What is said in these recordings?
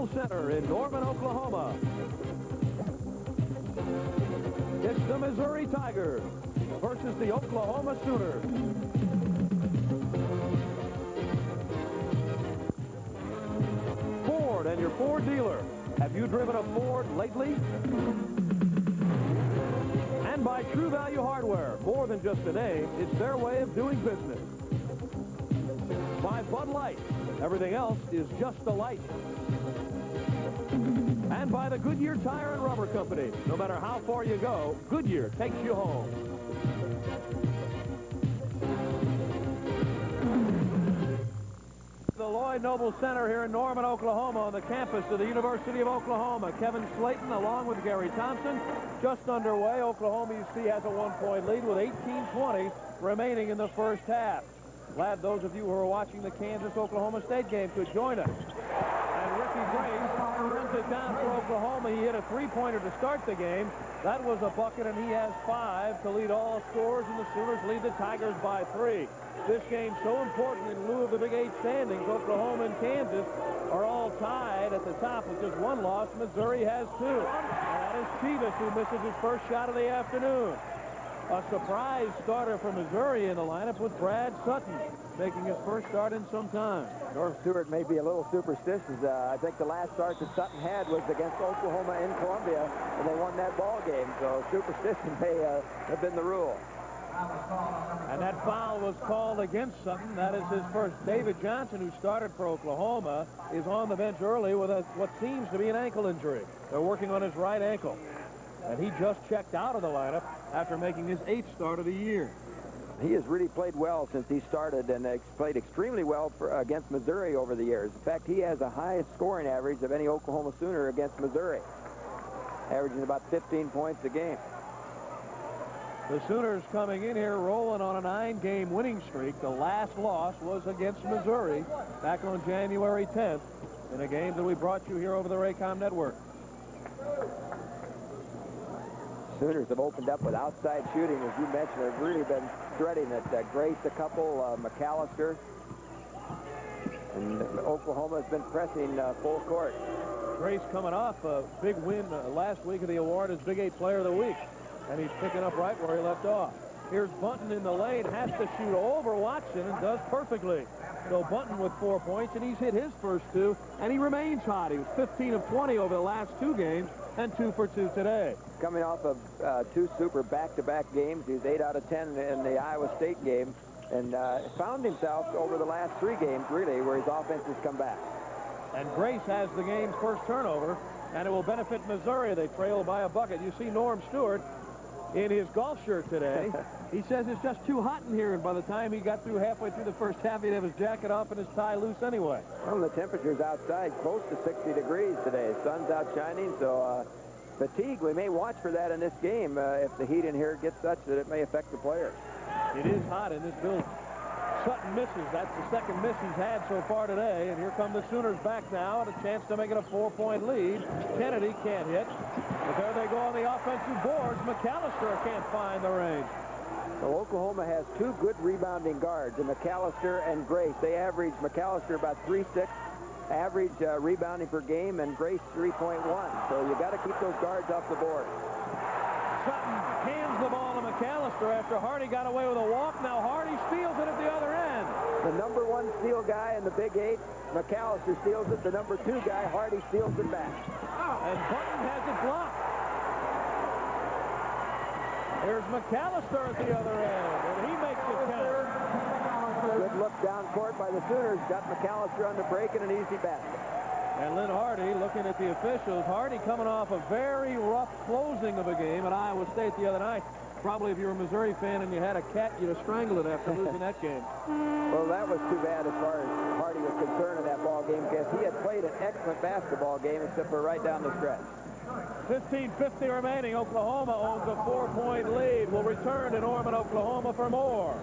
Noble Center in Norman, Oklahoma. It's the Missouri Tigers versus the Oklahoma Sooners. Ford and your Ford dealer. Have you driven a Ford lately? And by True Value Hardware, more than just a name, it's their way of doing business. By Bud Light, everything else is just a light. And by the Goodyear Tire and Rubber Company, no matter how far you go, Goodyear takes you home. The Lloyd Noble Center here in Norman, Oklahoma, on the campus of the University of Oklahoma. Kevin Slayton along with Gary Thompson just underway. Oklahoma, you see, has a 1-point lead with 18:20 remaining in the first half. Glad those of you who are watching the Kansas-Oklahoma State game could join us. And Ricky Grace runs it down for Oklahoma. He hit a three-pointer to start the game. That was a bucket, and he has 5 to lead all scores, and the Sooners lead the Tigers by 3. This game's so important in lieu of the Big 8 standings. Oklahoma and Kansas are all tied at the top with just 1 loss. Missouri has 2. And that is Chivas, who misses his first shot of the afternoon. A surprise starter for Missouri in the lineup with Brad Sutton making his first start in some time. Norm Stewart may be a little superstitious. I think the last start that Sutton had was against Oklahoma in Columbia, and they won that ball game. So superstition may have been the rule. And that foul was called against Sutton. That is his first. David Johnson, who started for Oklahoma, is on the bench early with what seems to be an ankle injury. They're working on his right ankle. And he just checked out of the lineup after making his 8th start of the year. He has really played well since he started, and played extremely well against Missouri over the years. In fact, he has the highest scoring average of any Oklahoma Sooner against Missouri, averaging about 15 points a game. The Sooners coming in here rolling on a 9-game winning streak. The last loss was against Missouri back on January 10th in a game that we brought you here over the Raycom Network. Sooners have opened up with outside shooting, as you mentioned. They've really been threading it. Grace a couple, McAllister. And Oklahoma has been pressing full court. Grace coming off a big win last week of the award as Big 8 Player of the Week. And he's picking up right where he left off. Here's Bunton in the lane, has to shoot over Watson and does perfectly. So Bunton with 4 points, and he's hit his first 2, and he remains hot. He was 15 of 20 over the last 2 games and 2 for 2 today. Coming off of 2 super back-to-back games, he's 8 out of 10 in the Iowa State game, and found himself over the last 3 games, really, where his offense has come back. And Grace has the game's first turnover, and it will benefit Missouri. They trail by a bucket. You see Norm Stewart in his golf shirt today. He says it's just too hot in here, and by the time he got through halfway through the first half, he'd have his jacket off and his tie loose anyway. Well, the temperature's outside close to 60 degrees today. The sun's out shining, so fatigue, we may watch for that in this game if the heat in here gets such that it may affect the players. It is hot in this building. Sutton misses. That's the second miss he's had so far today. And here come the Sooners back now, and a chance to make it a 4-point lead. Kennedy can't hit. But there they go on the offensive boards. McAllister can't find the range. So Oklahoma has 2 good rebounding guards, and McAllister and Grace. They average McAllister about 3.6 average rebounding per game, and Grace 3.1. So you got to keep those guards off the board. Sutton hands the ball to McAllister after Hardy got away with a walk. Now Hardy steals it at the other end. The number 1 steal guy in the Big 8, McAllister steals it. The number 2 guy, Hardy, steals it back. And Bunton has it blocked. There's McAllister at the other end, and he makes it count. Good look down court by the Sooners. Got McAllister on the break and an easy basket. And Lynn Hardy looking at the officials. Hardy coming off a very rough closing of a game at Iowa State the other night. Probably if you were a Missouri fan and you had a cat, you'd have strangled it after losing that game. Well, that was too bad as far as Hardy was concerned in that ball game, because he had played an excellent basketball game except for right down the stretch. 15:50 remaining. Oklahoma owns a 4-point lead. We'll return to Norman, Oklahoma for more.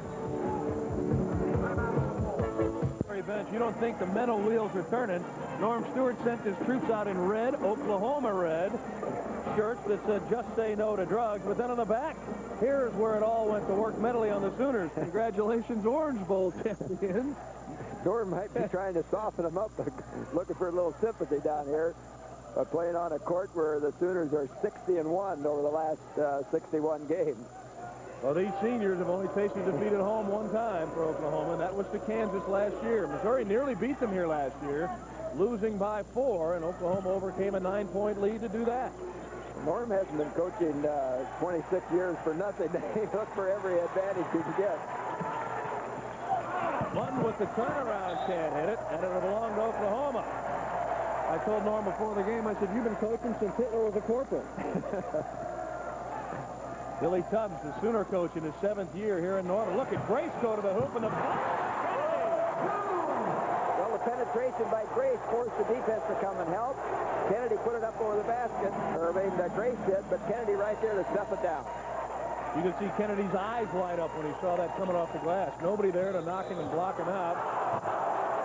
Bench. You don't think the mental wheels are turning. Norm Stewart sent his troops out in red, Oklahoma red shirts that said just say no to drugs, but then on the back, here's where it all went to work mentally on the Sooners. Congratulations, Orange Bowl champions. Norm might be trying to soften him up, looking for a little sympathy down here. Playing on a court where the Sooners are 60-1 over the last 61 games. Well, these seniors have only tasted defeat at home one time for Oklahoma, and that was to Kansas last year. Missouri nearly beat them here last year, losing by 4, and Oklahoma overcame a 9-point lead to do that. Norm hasn't been coaching 26 years for nothing. He looked for every advantage he could get. One with the turnaround can't hit it, and it'll belong to Oklahoma. I told Norm before the game, I said, you've been coaching since Hitler was a corporal. Billy Tubbs, the Sooner coach in his 7th year here in Norman. Look at Grace go to the hoop, and the well, the penetration by Grace forced the defense to come and help. Kennedy put it up over the basket, or Grace did, but Kennedy right there to stuff it down. You could see Kennedy's eyes light up when he saw that coming off the glass. Nobody there to knock him and block him out.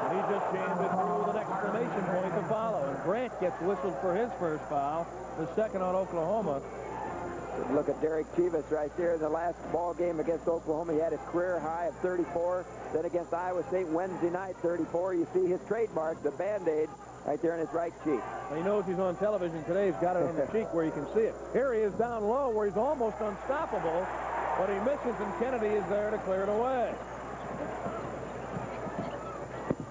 And he just jammed it through with an exclamation point to follow. And Grant gets whistled for his first foul, the second on Oklahoma. Look at Derek Chivas right there in the last ball game against Oklahoma. He had his career high of 34. Then against Iowa State Wednesday night, 34. You see his trademark, the Band-Aid, right there in his right cheek. He knows he's on television today. He's got it on the cheek where you can see it. Here he is down low where he's almost unstoppable, but he misses, and Kennedy is there to clear it away.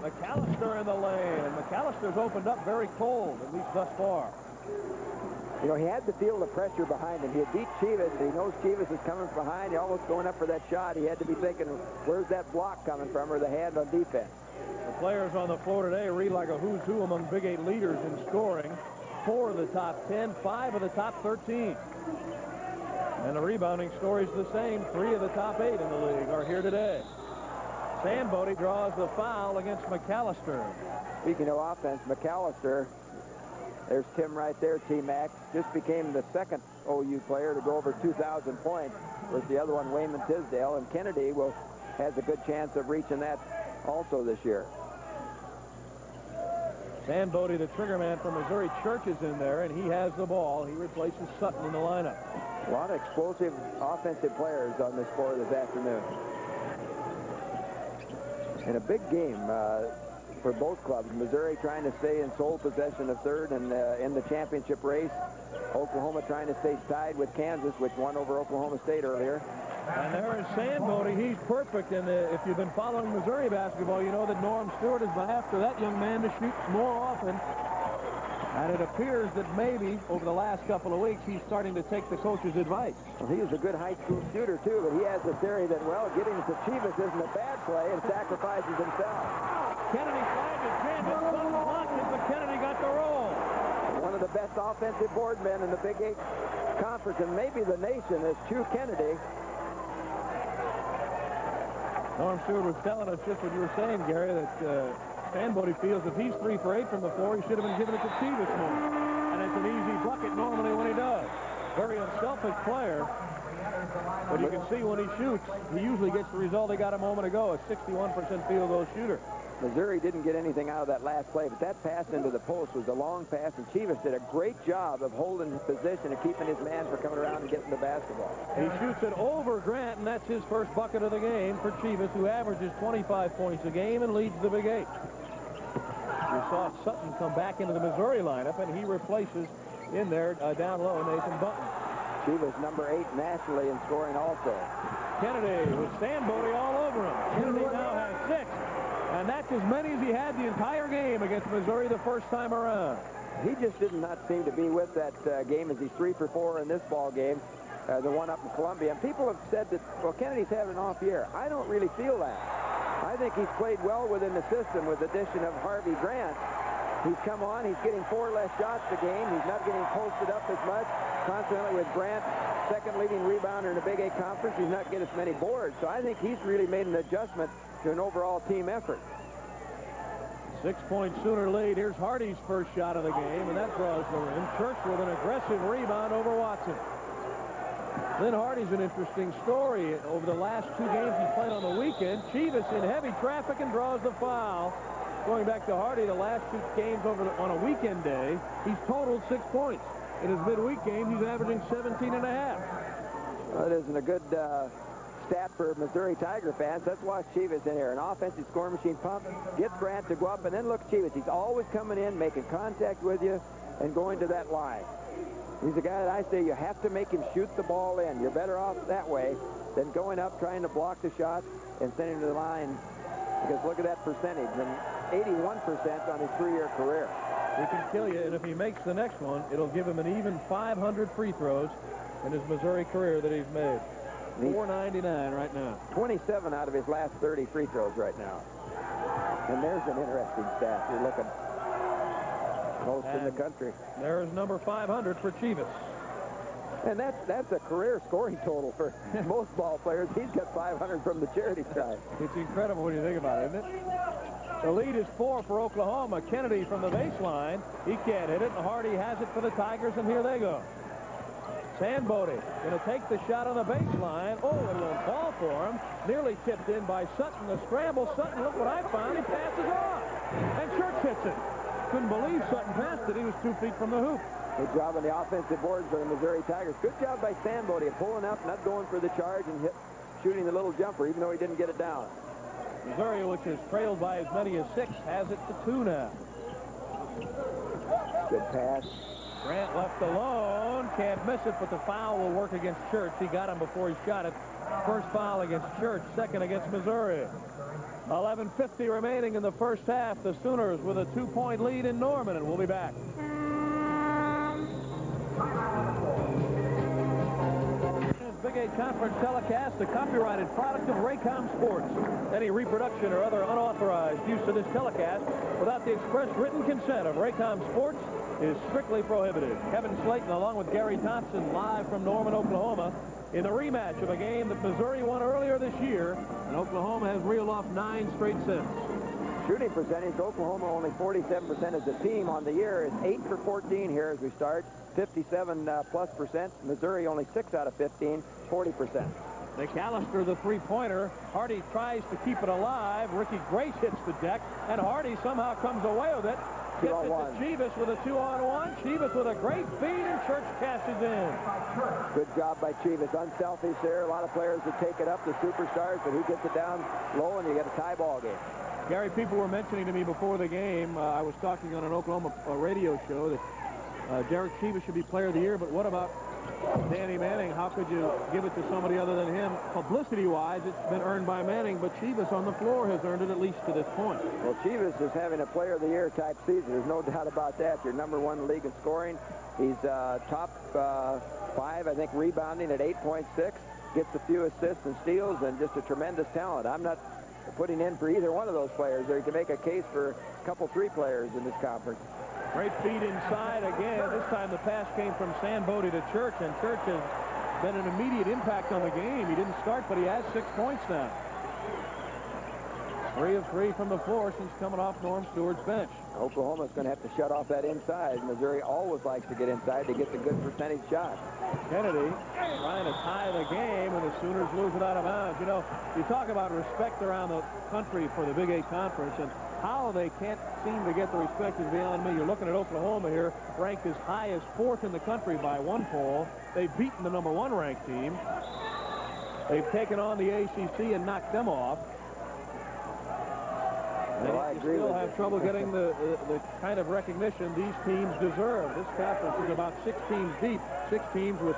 McAllister in the lane, and McAllister's opened up very cold, at least thus far. You know, he had to feel the pressure behind him. He had beat Chivas, and he knows Chivas is coming from behind. He almost going up for that shot. He had to be thinking, where's that block coming from, or the hand on defense. The players on the floor today read like a who's who among Big 8 leaders in scoring. 4 of the top 10, 5 of the top 13. And the rebounding story's the same. 3 of the top 8 in the league are here today. Sam Bodie draws the foul against McAllister. Speaking of offense, McAllister, there's Tim right there, T-Mac, just became the second OU player to go over 2,000 points, with the other one, Wayman Tisdale, and Kennedy has a good chance of reaching that also this year. Sam Bodie, the trigger man from Missouri Church, is in there, and he has the ball. He replaces Sutton in the lineup. A lot of explosive offensive players on this floor this afternoon. In a big game for both clubs. Missouri trying to stay in sole possession of third and in the championship race. Oklahoma trying to stay tied with Kansas, which won over Oklahoma State earlier. And there is Sam Bodie. He's perfect. And if you've been following Missouri basketball, you know that Norm Stewart has been after that young man to shoot more often. And it appears that maybe over the last couple of weeks, he's starting to take the coach's advice. Well, he was a good high school shooter, too, but he has the theory that, well, getting to Chivas isn't a bad play and sacrifices himself. Kennedy flagged it. Kansas Sutton blocked it, but Kennedy got the roll. One of the best offensive board men in the Big 8 Conference, and maybe the nation, is Chu Kennedy. Norm Stewart was telling us just what you were saying, Gary, that Sam Bodie feels if he's 3 for 8 from the floor, he should have been giving it to Chivas more. And it's an easy bucket normally when he does. Very unselfish player. But you can see when he shoots, he usually gets the result he got a moment ago, a 61% field goal shooter. Missouri didn't get anything out of that last play, but that pass into the post was a long pass, and Chivas did a great job of holding his position and keeping his man from coming around and getting the basketball. He shoots it over Grant, and that's his first bucket of the game for Chivas, who averages 25 points a game and leads the Big 8. You saw Sutton come back into the Missouri lineup, and he replaces in there down low Nathan Button. Chivas number 8 nationally in scoring also. Kennedy with Sam Bodie all over him. Kennedy now has 6. And that's as many as he had the entire game against Missouri the first time around. He just did not seem to be with that game as he's 3 for 4 in this ball game, the one up in Columbia. And people have said that, well, Kennedy's having an off year. I don't really feel that. I think he's played well within the system with the addition of Harvey Grant. He's come on. He's getting 4 less shots a game. He's not getting posted up as much. Consequently, with Grant, second leading rebounder in the Big 8 Conference, he's not getting as many boards. So I think he's really made an adjustment to an overall team effort. 6-point Sooner lead. Here's Hardy's first shot of the game, and that draws the rim. Church with an aggressive rebound over Watson. Lynn Hardy's an interesting story. Over the last 2 games he played on the weekend, Chivas in heavy traffic and draws the foul. Going back to Hardy, the last 2 games on a weekend day, he's totaled 6 points. In his midweek game, he's averaging 17 and a half. Well, it isn't a good stat for Missouri Tiger fans. Let's watch Chivas in here. An offensive scoring machine pump, gets Grant to go up, and then look Chivas. He's always coming in, making contact with you, and going to that line. He's a guy that I say you have to make him shoot the ball in. You're better off that way than going up trying to block the shot and sending him to the line. Because look at that percentage, and 81% on his 3-year career. He can kill you, and if he makes the next one, it'll give him an even 500 free throws in his Missouri career that he's made. 499 right now. 27 out of his last 30 free throws right now. And there's an interesting stat. You're looking most in the country. There's number 500 for Chivas. And that's a career scoring total for most ball players. He's got 500 from the charity side. It's incredible when you think about it, isn't it? The lead is 4 for Oklahoma. Kennedy from the baseline. He can't hit it, and Hardy has it for the Tigers, and here they go. Sandbody going to take the shot on the baseline. Oh, it won't fall for him. Nearly tipped in by Sutton. The scramble. Sutton, look what I found. He passes off. And Church hits it. Couldn't believe Sutton passed it. He was 2 feet from the hoop. Good job on the offensive boards for the Missouri Tigers. Good job by Sandbody pulling up, not going for the charge, and shooting the little jumper, even though he didn't get it down. Missouri, which is trailed by as many as 6, has it to 2 now. Good pass. Grant left alone. Can't miss it, but the foul will work against Church. He got him before he shot it. First foul against Church, second against Missouri. 11:50 remaining in the first half. The Sooners with a 2-point lead in Norman, and we'll be back. Big 8 Conference telecast, a copyrighted product of Raycom Sports. Any reproduction or other unauthorized use of this telecast without the express written consent of Raycom Sports is strictly prohibited. Kevin Slayton along with Gary Thompson live from Norman, Oklahoma in the rematch of a game that Missouri won earlier this year, and Oklahoma has reeled off 9 straight since. Shooting percentage, Oklahoma only 47% as a team on the year. It's 8 for 14 here as we start. 57+%. Missouri only 6 out of 15, 40%. McAllister, the three-pointer. Hardy tries to keep it alive. Ricky Grace hits the deck, and Hardy somehow comes away with it. Gets it to Chivas with a 2-on-1. Chivas with a great feed, and Church cashes in. Good job by Chivas. Unselfish there. A lot of players that take it up, the superstars, but he gets it down low, and you get a tie ball game. Gary, people were mentioning to me before the game, I was talking on an Oklahoma radio show, that Derek Chivas should be player of the year, but what about Danny Manning? How could you give it to somebody other than him? Publicity-wise, it's been earned by Manning, but Chivas on the floor has earned it at least to this point. Well, Chivas is having a player of the year type season. There's no doubt about that. You're number 1 in the league in scoring. He's top 5, I think, rebounding at 8.6. Gets a few assists and steals, and just a tremendous talent. I'm not putting in for either one of those players, or you can make a case for a couple 3 players in this conference. Great feed inside again. This time the pass came from Sandbody to Church, and Church has been an immediate impact on the game. He didn't start, but he has 6 points now. 3 of 3 from the floor since coming off Norm Stewart's bench. Oklahoma's going to have to shut off that inside. Missouri always likes to get inside to get the good percentage shot. Kennedy trying to tie the game, and the Sooners lose it out of bounds. You know, you talk about respect around the country for the Big 8 Conference, and how they can't seem to get the respect is beyond me. You're looking at Oklahoma here, ranked as high as 4th in the country by 1 poll. They've beaten the number 1 ranked team. They've taken on the ACC and knocked them off. Well, I agree still with have you. trouble getting the kind of recognition these teams deserve. This conference is about 6 teams deep, 6 teams with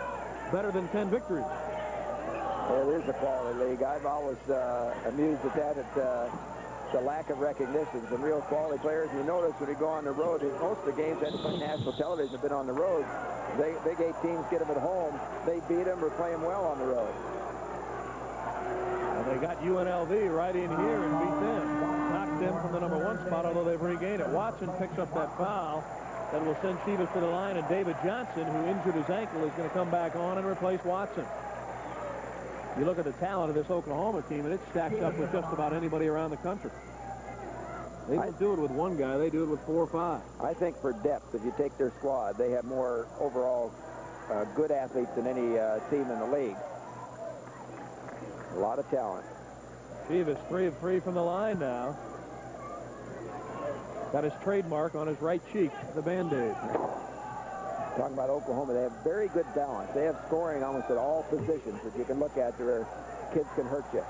better than 10 victories. Well, it is a quality league. I've always amused at that, the lack of recognition. Some real quality players. And you notice when you go on the road, most of the games that play national television have been on the road. Big 8 teams get them at home. They beat them or play them well on the road. And they got UNLV right in here and beat them. Knocked them from the number 1 spot, although they've regained it. Watson picks up that foul that will send Chivas to the line, and David Johnson, who injured his ankle, is going to come back on and replace Watson. You look at the talent of this Oklahoma team, and it stacks up with just about anybody around the country. They don't do it with 1 guy. They do it with 4 or 5. I think for depth, if you take their squad, they have more overall good athletes than any team in the league. A lot of talent. Chivas 3 of 3 from the line now. Got his trademark on his right cheek, the Band-Aid. Talking about Oklahoma, they have very good balance. They have scoring almost at all positions that you can look at. There are kids can hurt you.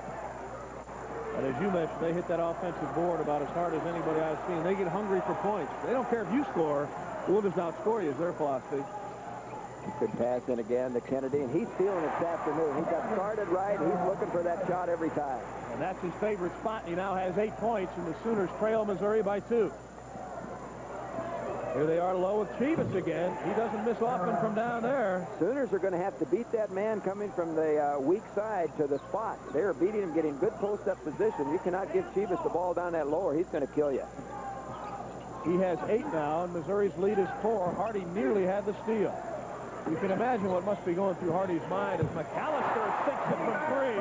And as you mentioned, they hit that offensive board about as hard as anybody I've seen. They get hungry for points. They don't care if you score. We'll just outscore you is their philosophy. Good pass in again to Kennedy, and he's feeling it this afternoon. He got started right. He's looking for that shot every time. And that's his favorite spot. He now has 8 points, and the Sooners trail Missouri by 2. Here they are low with Chivas again. He doesn't miss often from down there. Sooners are going to have to beat that man coming from the weak side to the spot. They are beating him, getting good post-up position. You cannot give Chivas the ball down that low or he's going to kill you. He has 8 now, and Missouri's lead is 4. Hardy nearly had the steal. You can imagine what must be going through Hardy's mind as McAllister sinks it from 3.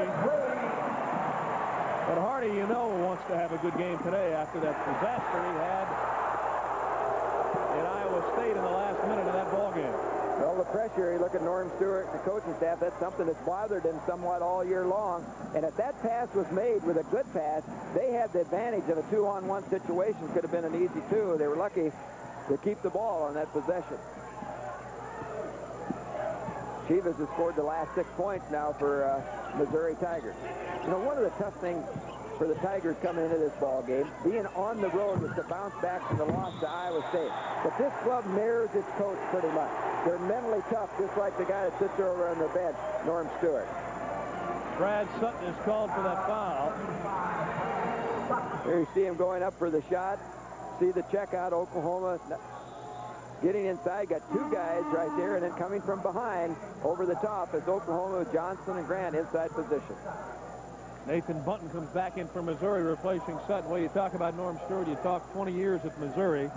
But Hardy, you know, wants to have a good game today after that disaster he had in Iowa State in the last minute of that ball game. Well, the pressure, you look at Norm Stewart, the coaching staff, that's something that's bothered them somewhat all year long. And if that pass was made with a good pass, they had the advantage of a 2-on-1 situation. Could have been an easy 2. They were lucky to keep the ball on that possession. Chivas has scored the last 6 points now for Missouri Tigers. You know, one of the tough things for the Tigers coming into this ball game, being on the road, was to bounce back from the loss to Iowa State. But this club mirrors its coach pretty much. They're mentally tough, just like the guy that sits over on the bench, Norm Stewart. Brad Sutton is called for that foul. Here you see him going up for the shot. See the check out, Oklahoma getting inside, got 2 guys right there, and then coming from behind over the top is Oklahoma with Johnson and Grant inside position. Nathan Bunton comes back in for Missouri, replacing Sutton. Well, you talk about Norm Stewart, you talk 20 years at Missouri,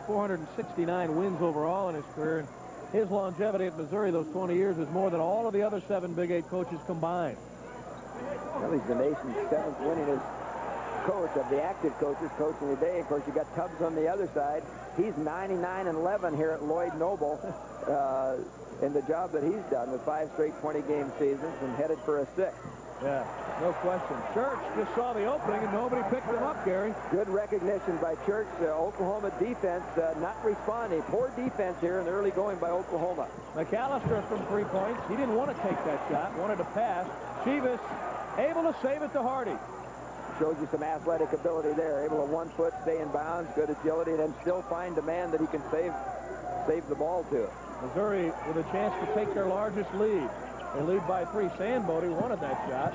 469 wins overall in his career. And his longevity at Missouri, those 20 years, is more than all of the other 7 Big 8 coaches combined. Well, he's the nation's 7th winningest coach of the active coaches coaching today. Of course, you got Tubbs on the other side. He's 99-11 here at Lloyd Noble in the job that he's done with 5 straight 20-game seasons and headed for a 6th. Yeah, no question. Church just saw the opening and nobody picked him up, Gary. Good recognition by Church. Oklahoma defense not responding. Poor defense here in the early going by Oklahoma. McAllister from 3 points. He didn't want to take that shot, wanted to pass. Chivas able to save it to Hardy. Shows you some athletic ability there. Able to 1 foot, stay in bounds, good agility, and then still find a man that he can save the ball to. Missouri with a chance to take their largest lead. They lead by 3. Sandbody wanted that shot.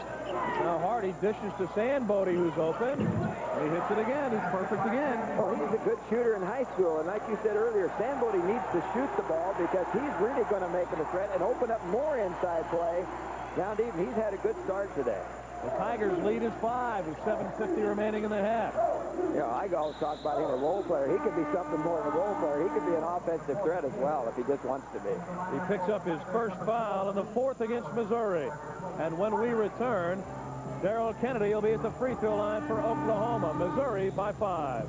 Now Hardy dishes to Sandbody, who's open. He hits it again. He's perfect again. Oh, he's a good shooter in high school. And like you said earlier, Sandbody needs to shoot the ball because he's really going to make him a threat and open up more inside play. Down deep, he's had a good start today. The Tigers' lead is 5 with 7:50 remaining in the half. You know, I always talk about him a role player. He could be something more than a role player. He could be an offensive threat as well if he just wants to be. He picks up his first foul in the 4th against Missouri. And when we return, Darrell Kennedy will be at the free throw line for Oklahoma. Missouri by 5.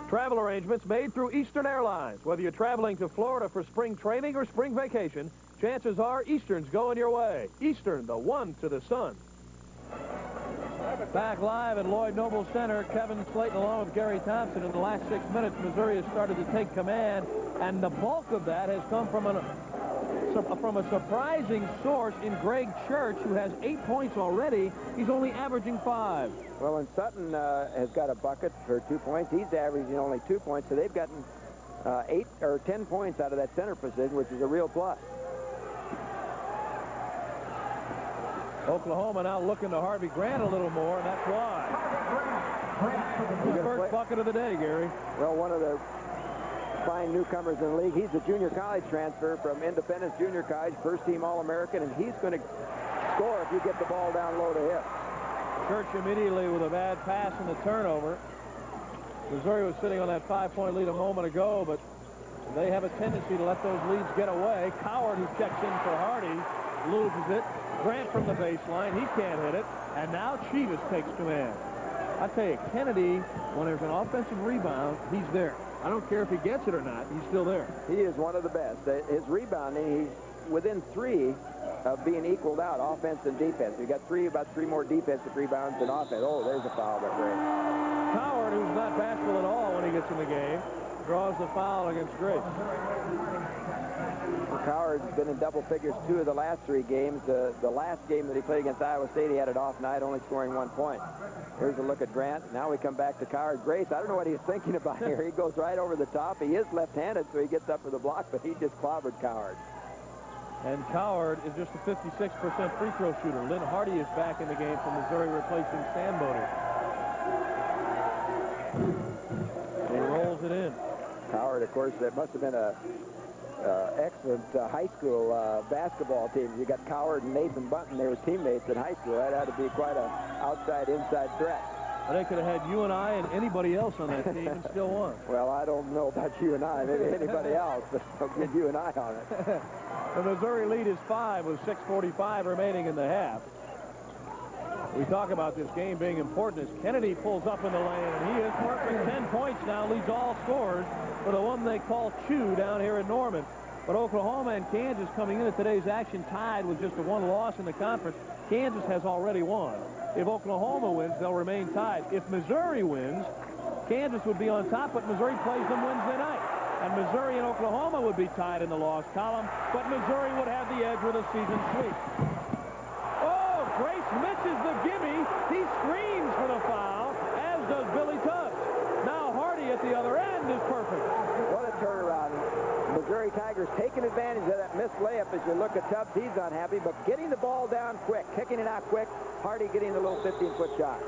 Travel arrangements made through Eastern Airlines. Whether you're traveling to Florida for spring training or spring vacation, chances are Eastern's going your way. Eastern, the one to the sun. Back live at Lloyd Noble Center, Kevin Slayton along with Gary Thompson. In the last 6 minutes, Missouri has started to take command, and the bulk of that has come from a surprising source in Greg Church, who has 8 points already. He's only averaging 5. Well, and Sutton has got a bucket for 2 points. He's averaging only 2 points, so they've gotten 8 or 10 points out of that center position, which is a real plus. Oklahoma now looking to Harvey Grant a little more, and that's why. His first bucket of the day, Gary. Well, one of the fine newcomers in the league. He's a junior college transfer from Independence Junior College, first-team All-American, and he's going to score if you get the ball down low to him. Church immediately with a bad pass and the turnover. Missouri was sitting on that 5-point lead a moment ago, but they have a tendency to let those leads get away. Coward, who checks in for Hardy, loses it. Grant from the baseline. He can't hit it. And now Chivas takes command. I tell you, Kennedy, when there's an offensive rebound, he's there. I don't care if he gets it or not. He's still there. He is one of the best. His rebounding, he's within 3 of being equaled out, offense and defense. We've got about 3 more defensive rebounds than offense. Oh, there's a foul that way. Coward, who's not bashful at all when he gets in the game, draws the foul against Grace. Coward's been in double figures 2 of the last 3 games. The last game that he played against Iowa State, he had an off night, only scoring 1 point. Here's a look at Grant. Now we come back to Coward. Grace, I don't know what he's thinking about here. He goes right over the top. He is left-handed, so he gets up for the block, but he just clobbered Coward. And Coward is just a 56% free throw shooter. Lynn Hardy is back in the game for Missouri, replacing Sandbody. And he rolls it in. Coward, of course, that must have been a excellent high school basketball team. You got Coward and Nathan Bunton. They were teammates in high school. That had to be quite an outside-inside threat. Well, they could have had you and I and anybody else on that team and still won. Well, I don't know about you and I. Maybe anybody else, but I'll get you and I on it. The Missouri lead is 5 with 6:45 remaining in the half. We talk about this game being important as Kennedy pulls up in the lane, and he is perfect. 10 points now, leads all scores for the one they call Chew down here in Norman. But Oklahoma and Kansas coming into today's action tied with just a 1 loss in the conference. Kansas has already won. If Oklahoma wins, they'll remain tied. If Missouri wins, Kansas would be on top, but Missouri plays them Wednesday night. And Missouri and Oklahoma would be tied in the loss column, but Missouri would have the edge with a season sweep. Oh, Grace misses the gimme. He screams for the foul, as does Billy Tubbs. Now Hardy at the other end is perfect. What a turnaround. Missouri Tigers taking advantage of that missed layup. As you look at Tubbs, he's unhappy, but getting the ball down quick, kicking it out quick. Hardy getting the little 15-foot shot.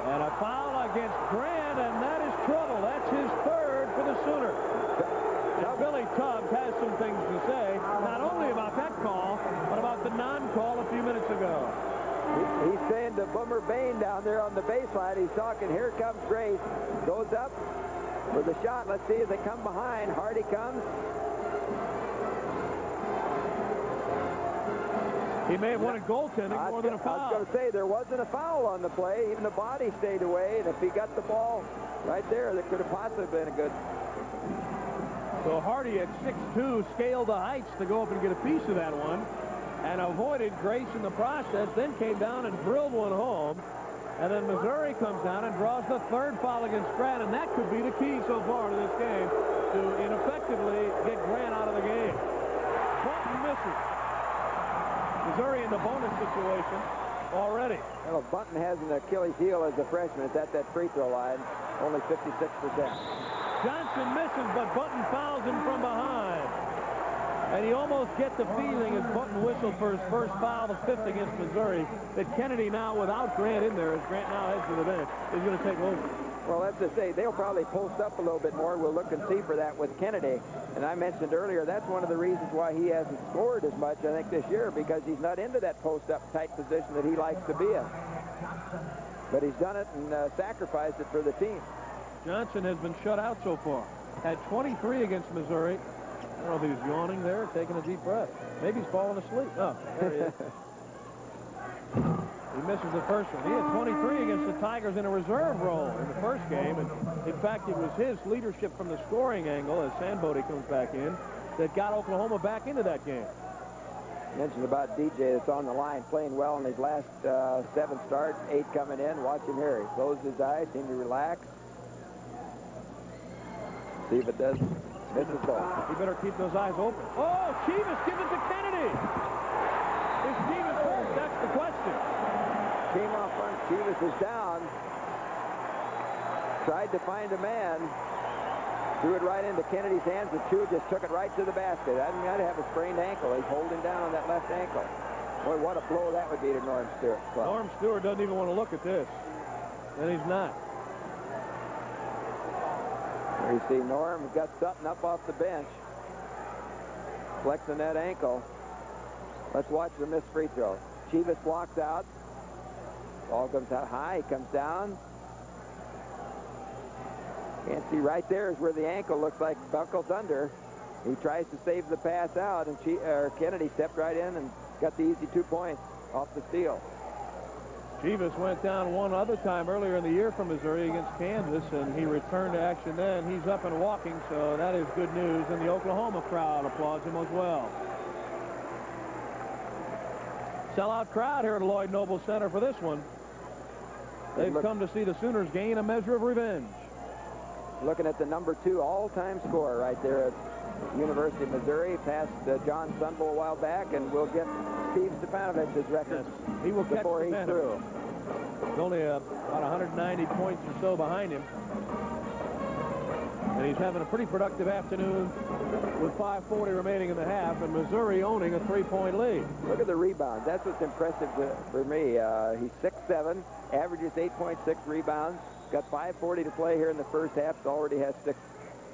And a foul against Grant, and that is trouble. That's his third for the Sooners. And Billy Tubbs has some things to say, not only about that call, but about the non-call a few minutes ago. He's saying to Boomer Bain down there on the baseline, he's talking, here comes Grace. Goes up for the shot. Let's see as they come behind. Hardy comes. He may have wanted goaltending more than a foul. I was going to say, there wasn't a foul on the play. Even the body stayed away, and if he got the ball right there, that could have possibly been a good... So Hardy at 6'2" scaled the heights to go up and get a piece of that one, and avoided Grace in the process, then came down and drilled one home. And then Missouri comes down and draws the third foul against Grant, and that could be the key so far to this game to ineffectively get Grant out of the game. Bunton misses. Missouri in the bonus situation already. Well, Bunton has an Achilles heel as a freshman. It's at that free throw line, only 56%. Johnson misses, but Bunton fouls him from behind. And you almost get the feeling as Bunton whistled for his first foul, the 5th against Missouri, that Kennedy now, without Grant in there, as Grant now heads to the bench, is going to take over. Well, that's to say, they'll probably post up a little bit more. We'll look and see for that with Kennedy. And I mentioned earlier, that's one of the reasons why he hasn't scored as much, I think, this year, because he's not into that post-up tight position that he likes to be in. But he's done it and sacrificed it for the team. Johnson has been shut out so far. Had 23 against Missouri. I don't know if he's yawning there, taking a deep breath. Maybe he's falling asleep. Oh, there he is. He misses the first one. He had 23 against the Tigers in a reserve role in the first game. And in fact, it was his leadership from the scoring angle, as Sandbody comes back in, that got Oklahoma back into that game. Mentioned about DJ that's on the line, playing well in his last 7 starts, 8 coming in. Watch him here. He closed his eyes, seemed to relax. See if it does. Misses both. He better keep those eyes open. Oh, Chivas gives it to Kennedy. Is Chivas hurt? That's the question. Came off front. Chivas is down. Tried to find a man. Threw it right into Kennedy's hands. The Chew just took it right to the basket. I mean, I'd have a sprained ankle. He's holding down on that left ankle. Boy, what a blow that would be to Norm Stewart. Well, Norm Stewart doesn't even want to look at this. And he's not. There you see Norm got something up off the bench. Flexing that ankle. Let's watch the missed free throw. Chivas walks out. Ball comes out high. He comes down. Can't see right there is where the ankle looks like buckles under. He tries to save the pass out, and Kennedy stepped right in and got the easy 2 points off the steal. Chivas went down one other time earlier in the year from Missouri against Kansas, and he returned to action then. He's up and walking, so that is good news, and the Oklahoma crowd applauds him as well. Sellout crowd here at Lloyd Noble Center for this one. They've come to see the Sooners gain a measure of revenge. looking at the number 2 all-time scorer right there at University of Missouri, passed John Sunville a while back, and we'll get Steve Stepanovich's record he will catch before he's through. He's only about 190 points or so behind him. And he's having a pretty productive afternoon with 5:40 remaining in the half, and Missouri owning a 3-point lead. Look at the rebounds. That's what's impressive for me. He's 6'7", averages 8.6 rebounds, got 5:40 to play here in the first half, so already has 6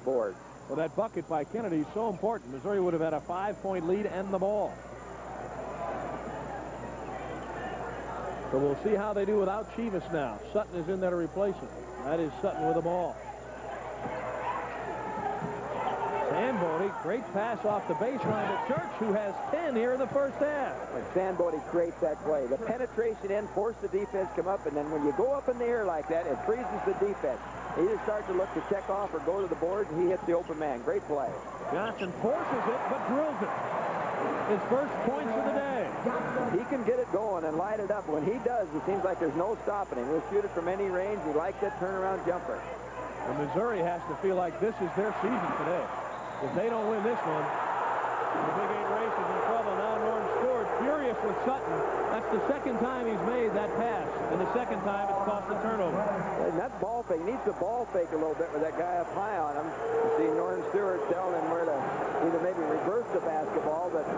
boards. Well, that bucket by Kennedy is so important. Missouri would have had a 5-point lead and the ball. So we'll see how they do without Chivas now. Sutton is in there to replace him. That is Sutton with the ball. Sandbody, great pass off the baseline to Church, who has 10 here in the first half. When Sandbody creates that play, the penetration in, force the defense come up, and then when you go up in the air like that, it freezes the defense. He either starts to look to check off or go to the board, and he hits the open man. Great play. Johnson forces it, but drills it. His first points of the day. He can get it going and light it up. When he does, it seems like there's no stopping him. He'll shoot it from any range. He likes that turnaround jumper. And Missouri has to feel like this is their season today. If they don't win this one, the Big 8 race is in trouble. Now Norton Stewart furious with Sutton. That's the second time he's made that pass, and the second time it's cost a turnover. And that ball fake, he needs to ball fake a little bit with that guy up high on him. You see Norton Stewart telling him where to either maybe reverse the basketball, but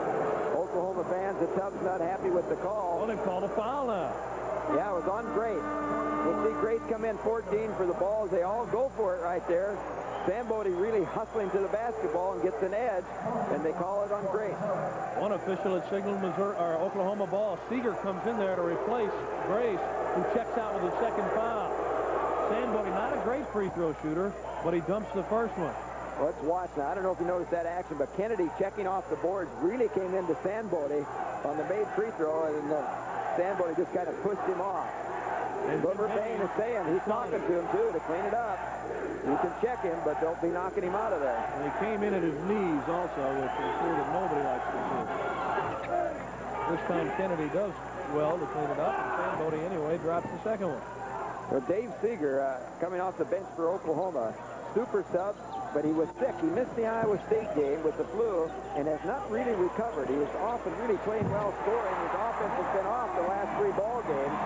Oklahoma fans, the Tubbs not happy with the call. Well, they've called a foul now. Yeah, it was on Grace. We'll see Grace come in 14 for the balls. They all go for it right there. Sandbody really hustling to the basketball and gets an edge, and they call it on Grace. One official had signaled Missouri, or Oklahoma ball. Seeger comes in there to replace Grace, who checks out with his second foul. Sandbody, not a great free throw shooter, but he dumps the first one. Let's watch now. I don't know if you noticed that action, but Kennedy checking off the boards really came into Sandbody on the made free throw, and Sandbody just kind of pushed him off. And Boomer Payne is saying he's talking to him, too, to clean it up. You can check him, but don't be knocking him out of there. And he came in at his knees also, which is sure that nobody likes to see. This time Kennedy does well to clean it up, and Sandbody anyway drops the second one. Well, Dave Seeger coming off the bench for Oklahoma. Super sub, but he was sick. He missed the Iowa State game with the flu and has not really recovered. He is often really playing well scoring. His offense has been off the last 3 ball games.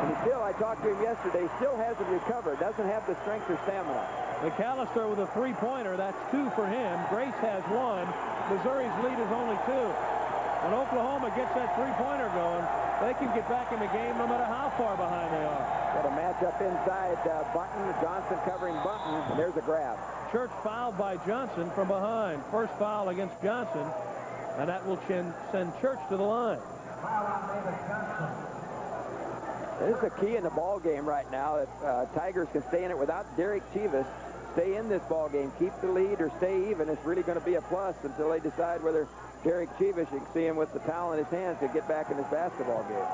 And still, I talked to him yesterday, still hasn't recovered. Doesn't have the strength or stamina. McAllister with a 3-pointer. That's 2 for him. Grace has 1. Missouri's lead is only 2. When Oklahoma gets that 3-pointer going, they can get back in the game no matter how far behind they are. Got a matchup inside Bunton. Johnson covering Bunton. And there's a grab. Church fouled by Johnson from behind. First foul against Johnson, and that will send Church to the line. This is the key in the ball game right now. If Tigers can stay in it without Derek Chivas, stay in this ball game, keep the lead or stay even, it's really going to be a plus until they decide whether Derek Chivas, you can see him with the towel in his hands, to get back in this basketball game.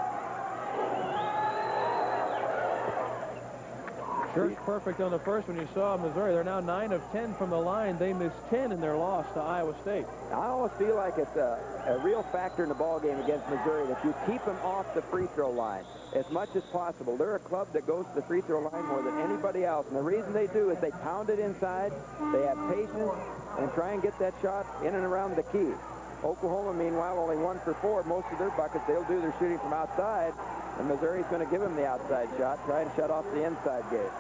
Church perfect on the first one. You saw Missouri. They're now 9 of 10 from the line. They missed 10 in their loss to Iowa State. I almost feel like it's a real factor in the ball game against Missouri that you keep them off the free throw line as much as possible. They're a club that goes to the free throw line more than anybody else. And the reason they do is they pound it inside. They have patience and try and get that shot in and around the key. Oklahoma, meanwhile, only 1 for 4. Most of their buckets, they'll do their shooting from outside. And Missouri's going to give them the outside shot, try and shut off the inside gate.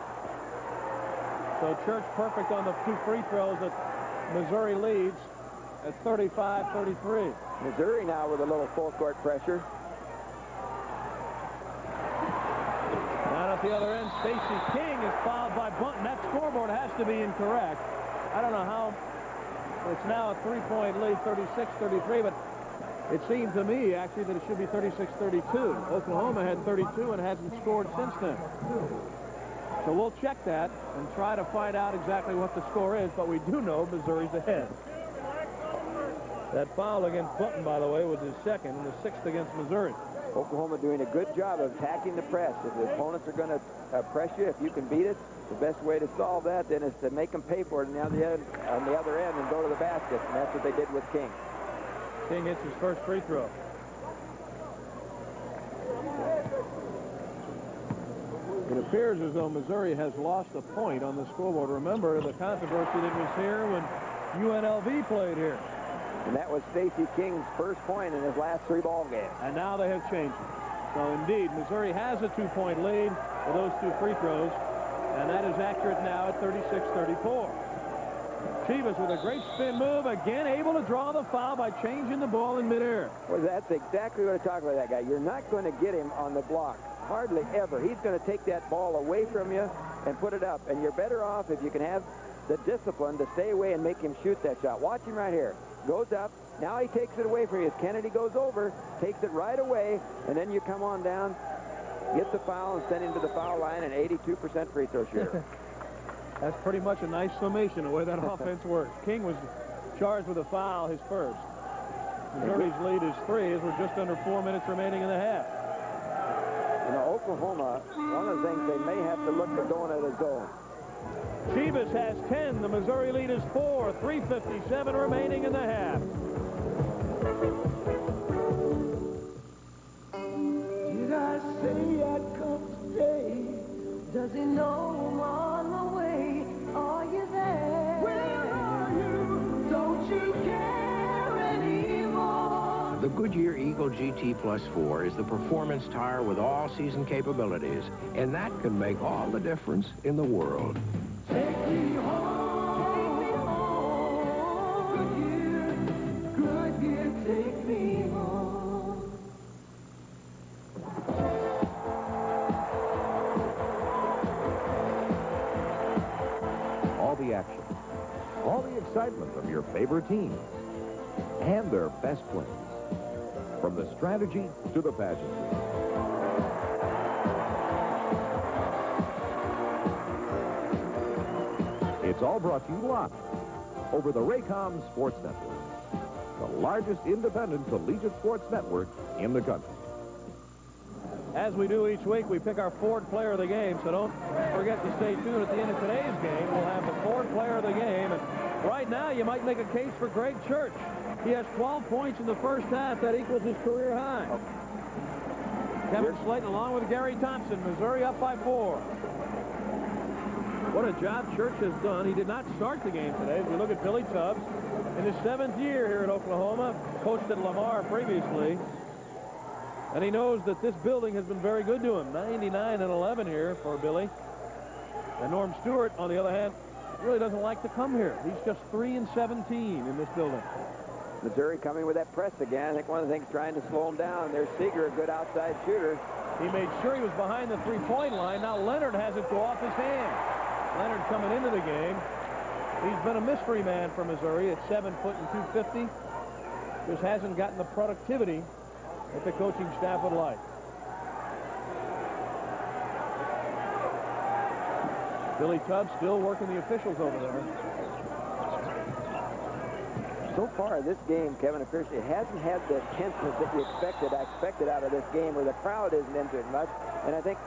So Church perfect on the 2 free throws that Missouri leads at 35-33. Missouri now with a little full court pressure. Down at the other end, Stacey King is fouled by Bunton. That scoreboard has to be incorrect. I don't know how. It's now a 3-point lead, 36-33, but it seemed to me, actually, that it should be 36-32. Oklahoma had 32 and hasn't scored since then. So we'll check that and try to find out exactly what the score is, but we do know Missouri's ahead. That foul against Bunton, by the way, was his second and the 6th against Missouri. Oklahoma doing a good job of attacking the press. If the opponents are going to press you, if you can beat it, the best way to solve that then is to make them pay for it on the other end and go to the basket. And that's what they did with King. King hits his first free throw. It appears as though Missouri has lost a point on the scoreboard. Remember the controversy that was here when UNLV played here. And that was Stacey King's first point in his last 3 ball games. And now they have changed it. So indeed, Missouri has a 2-point lead with those 2 free throws. And that is accurate now at 36-34. Chivas with a great spin move, again able to draw the foul by changing the ball in midair. Well, that's exactly what I talk about that guy. You're not going to get him on the block. Hardly ever. He's going to take that ball away from you and put it up. And you're better off if you can have the discipline to stay away and make him shoot that shot. Watch him right here. Goes up. Now he takes it away from you. As Kennedy goes over, takes it right away, and then you come on down, get the foul, and send him to the foul line, an 82% free throw shooter. That's pretty much a nice summation of the way that offense works. King was charged with a foul, his first. Missouri's lead is 3 as we're just under 4 minutes remaining in the half. You know, Oklahoma, one of the things they may have to look at going at a zone. Chivas has 10. The Missouri lead is 4. 3:57 remaining in the half. Did I say I'd come today? Does he know I'm on my way? Are you there? Where are you? Don't you care anymore? The Goodyear Eagle GT Plus 4 is the performance tire with all-season capabilities, and that can make all the difference in the world. Take me home, Goodyear, take me home. All the action, all the excitement of your favorite teams, and their best players. From the strategy to the pageantry. It's all brought to you live over the Raycom Sports Network, the largest independent collegiate sports network in the country. As we do each week, we pick our Ford player of the game, so don't forget to stay tuned. At the end of today's game, we'll have the Ford player of the game. And right now, you might make a case for Greg Church. He has 12 points in the first half. That equals his career high. Kevin Slayton along with Gary Thompson. Missouri up by 4. What a job Church has done. He did not start the game today. As we look at Billy Tubbs, in his 7th year here at Oklahoma, coached at Lamar previously. And he knows that this building has been very good to him. 99-11 here for Billy. And Norm Stewart, on the other hand, really doesn't like to come here. He's just 3-17 in this building. Missouri coming with that press again. I think one of the things trying to slow him down. There's Seeger, a good outside shooter. He made sure he was behind the three-point line. Now Leonard has it go off his hand. Leonard coming into the game. He's been a mystery man for Missouri at 7 foot and 250. Just hasn't gotten the productivity that the coaching staff would like. Billy Tubbs still working the officials over there. So far, this game, Kevin, appears it hasn't had the tenseness that you expected. I expected out of this game where the crowd isn't into it much. And I think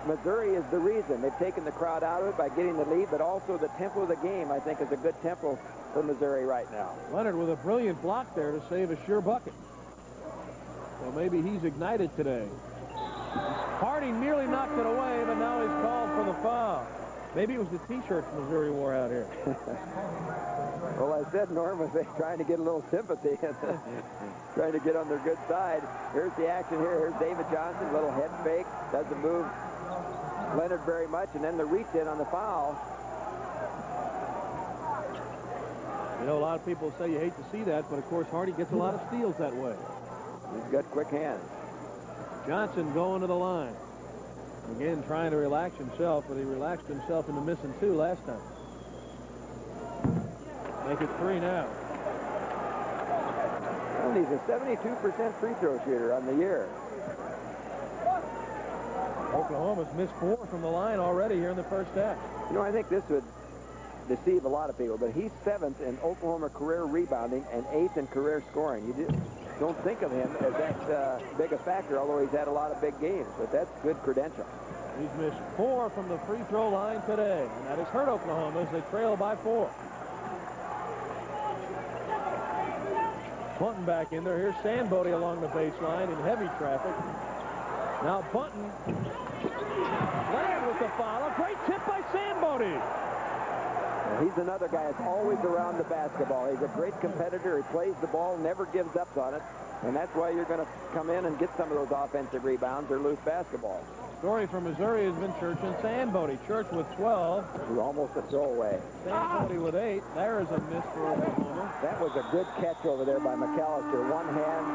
Missouri is the reason. They've taken the crowd out of it by getting the lead, but also the tempo of the game, I think, is a good tempo for Missouri right now. Leonard with a brilliant block there to save a sure bucket. So maybe he's ignited today. Harding nearly knocked it away, but now he's called for the foul. Maybe it was the T-shirts Missouri wore out here. Well, I said Norm was trying to get a little sympathy and trying to get on their good side. Here's the action here. Here's David Johnson, a little head fake. Doesn't move Leonard very much, and then the reach-in on the foul. You know, a lot of people say you hate to see that, but of course Hardy gets a lot of steals that way. He's got quick hands. Johnson going to the line. Again, trying to relax himself, but he relaxed himself into missing 2 last time. Make it 3 now. Well, he's a 72% free throw shooter on the year. Oklahoma's missed 4 from the line already here in the first half. You know, I think this would deceive a lot of people, but he's 7th in Oklahoma career rebounding and 8th in career scoring. You just don't think of him as that big a factor, although he's had a lot of big games, but that's good credential. He's missed 4 from the free throw line today, and that has hurt Oklahoma as they trail by 4. Punting back in there. Here's Sandbody along the baseline in heavy traffic. Now Bunton. Leonard with the foul. A great tip by Sandbody. He's another guy that's always around the basketball. He's a great competitor. He plays the ball, never gives up on it. And that's why you're going to come in and get some of those offensive rebounds or loose basketballs. Story for Missouri has been Church and Sandbody. Church with 12. It was almost a throwaway. Sandbody with 8. There is a miss for Oklahoma. That was a good catch over there by McAllister. One hand.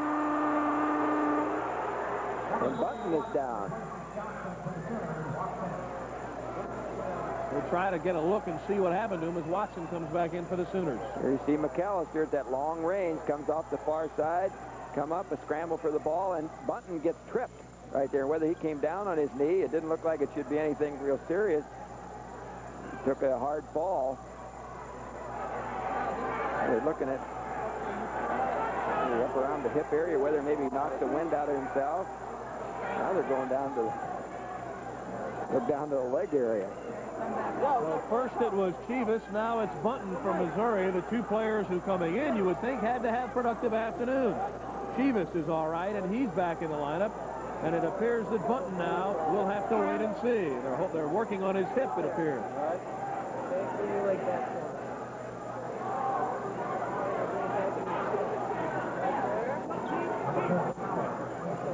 And Bunton is down. We'll try to get a look and see what happened to him as Watson comes back in for the Sooners. Here you see McAllister at that long range, comes off the far side, come up, a scramble for the ball, and Bunton gets tripped right there. Whether he came down on his knee, it didn't look like it should be anything real serious. He took a hard fall. They're looking at up around the hip area, whether maybe he knocked the wind out of himself. Now they're going down to the leg area. Well, first it was Chivas, now it's Bunton from Missouri. The two players who coming in, you would think, had to have productive afternoons. Chivas is all right, and he's back in the lineup. And it appears that Bunton now will have to wait and see. They're working on his hip, it appears.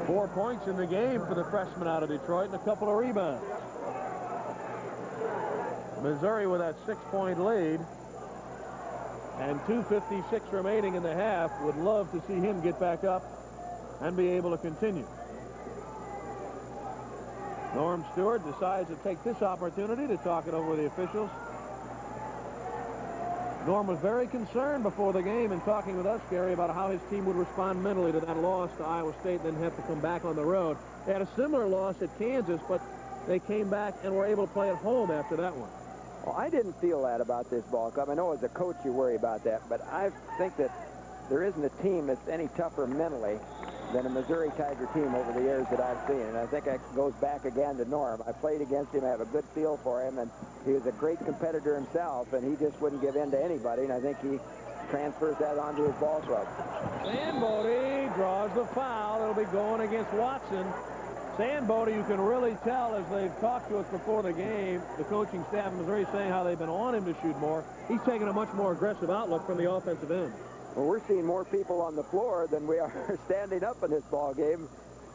4 points in the game for the freshman out of Detroit and a couple of rebounds. Missouri with that 6-point lead and 2:56 remaining in the half. Would love to see him get back up and be able to continue. Norm Stewart decides to take this opportunity to talk it over with the officials. Norm was very concerned before the game and talking with us, Gary, about how his team would respond mentally to that loss to Iowa State and then have to come back on the road. They had a similar loss at Kansas, but they came back and were able to play at home after that one. Well, I didn't feel that about this ball club. I know as a coach you worry about that, but I think that there isn't a team that's any tougher mentally than a Missouri Tiger team over the years that I've seen. And I think that goes back again to Norm. I played against him. I have a good feel for him, and he was a great competitor himself, and he just wouldn't give in to anybody, and I think he transfers that onto his ball club. Sandbody draws the foul. It'll be going against Watson. Sandbody, you can really tell as they've talked to us before the game, the coaching staff in Missouri saying how they've been on him to shoot more. He's taking a much more aggressive outlook from the offensive end. Well, we're seeing more people on the floor than we are standing up in this ball game.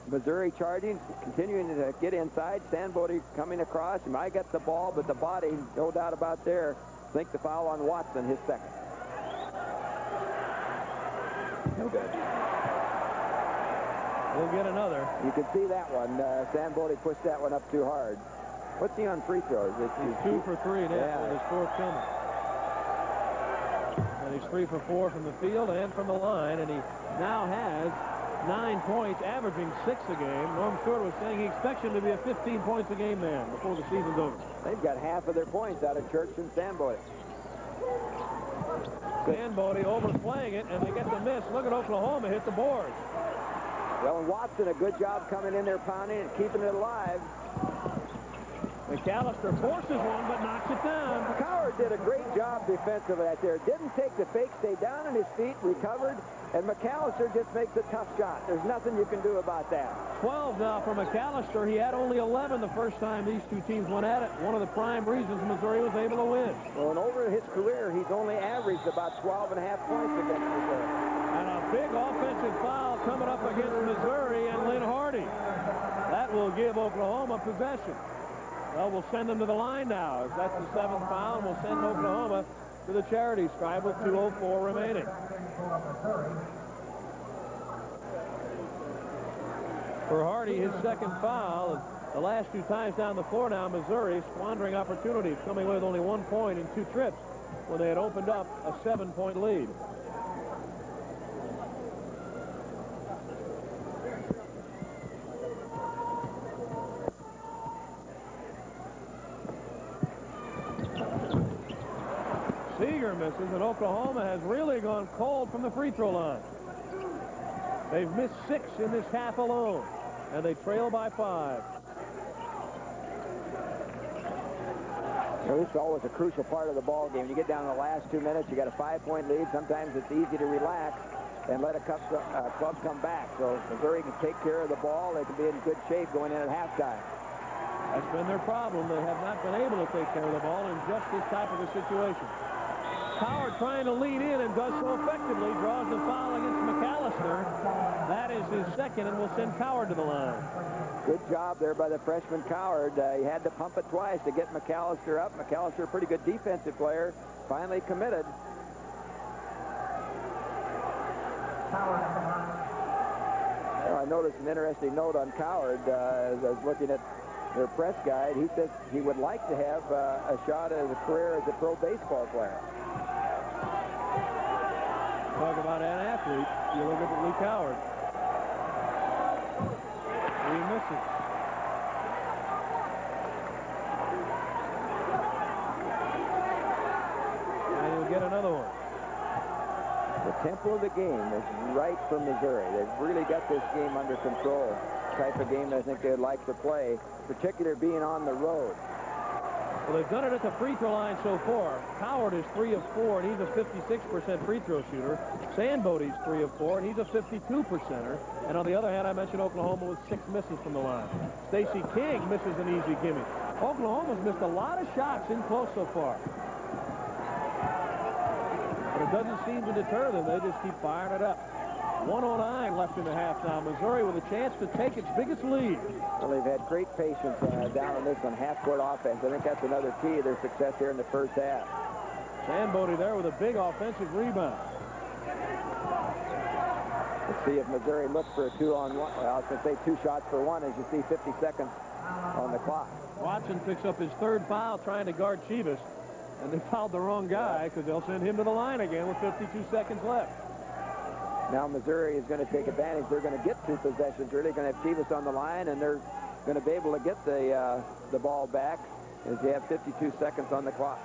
Missouri charging, continuing to get inside. Sandbody coming across. He might get the ball, but the body, no doubt about there. I think the foul on Watson, his second. No good. We'll get another. You can see that one. Sandbody pushed that one up too hard. What's he on free throws? He's 2 for 3 now. Yeah. His fourth coming. And he's 3 for 4 from the field and from the line, and he now has 9 points, averaging 6 a game. Norm Stewart was saying he expects him to be a 15 points a game man before the season's over. They've got half of their points out of Church and Sandbody. Sandbody overplaying it, and they get the miss. Look at Oklahoma hit the boards. Well, and Watson, a good job coming in there, pounding and keeping it alive. McAllister forces one, but knocks it down. Coward did a great job defensively out there. Didn't take the fake, stayed down on his feet, recovered, and McAllister just makes a tough shot. There's nothing you can do about that. 12 now for McAllister. He had only 11 the first time these two teams went at it. One of the prime reasons Missouri was able to win. Well, and over his career, he's only averaged about 12.5 points against Missouri. And a big offensive foul coming up against Missouri and Lynn Hardy. That will give Oklahoma possession. Well, we'll send them to the line now. If that's the 7th foul, we'll send Oklahoma to the charity stripe with 2:04 remaining. For Hardy, his 2nd foul. The last 2 times down the floor now, Missouri squandering opportunities, coming away with only 1 point in 2 trips when they had opened up a 7-point lead. Seeger misses, and Oklahoma has really gone cold from the free throw line. They've missed 6 in this half alone, and they trail by 5. You know, this is always a crucial part of the ball game. You get down to the last 2 minutes, you got a 5-point lead. Sometimes it's easy to relax. and let a club come back. So Missouri can take care of the ball. They can be in good shape going in at halftime. That's been their problem. They have not been able to take care of the ball in just this type of a situation. Coward trying to lead in and does so effectively, draws the foul against McAllister. That is his second, and will send Coward to the line. Good job there by the freshman Coward. He had to pump it twice to get McAllister up. McAllister, a pretty good defensive player, finally committed. Well, I noticed an interesting note on Coward as I was looking at their press guide. He says he would like to have a shot at a career as a pro baseball player. Talk about an athlete. You look at Lee Coward. He misses. And he'll get another one. The tempo of the game is right for Missouri. They've really got this game under control. Type of game I think they'd like to play, particularly being on the road. Well, they've done it at the free throw line so far. Coward is 3 of 4, and he's a 56% free throw shooter. Sandbody's 3 of 4, and he's a 52%er. And on the other hand, I mentioned Oklahoma with 6 misses from the line. Stacey King misses an easy gimme. Oklahoma's missed a lot of shots in close so far. But it doesn't seem to deter them. They just keep firing it up. 1:09 left in the half now. Missouri with a chance to take its biggest lead. Well, they've had great patience down on this on half-court offense. I think that's another key to their success here in the first half. Sandbody there with a big offensive rebound. Let's see if Missouri looks for a 2-on-1. Well, I was going to say 2 shots for 1 as you see 50 seconds on the clock. Watson picks up his 3rd foul trying to guard Chivas. And they fouled the wrong guy because they'll send him to the line again with 52 seconds left. Now Missouri is going to take advantage. They're going to get 2 possessions. Really going to have Chivas on the line, and they're going to be able to get the ball back as they have 52 seconds on the clock.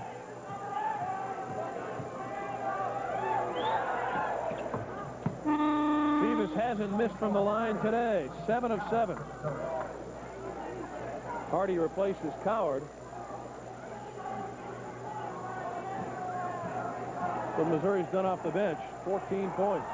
Chivas hasn't missed from the line today. 7 of 7. Hardy replaces Coward. But Missouri's done off the bench. 14 points.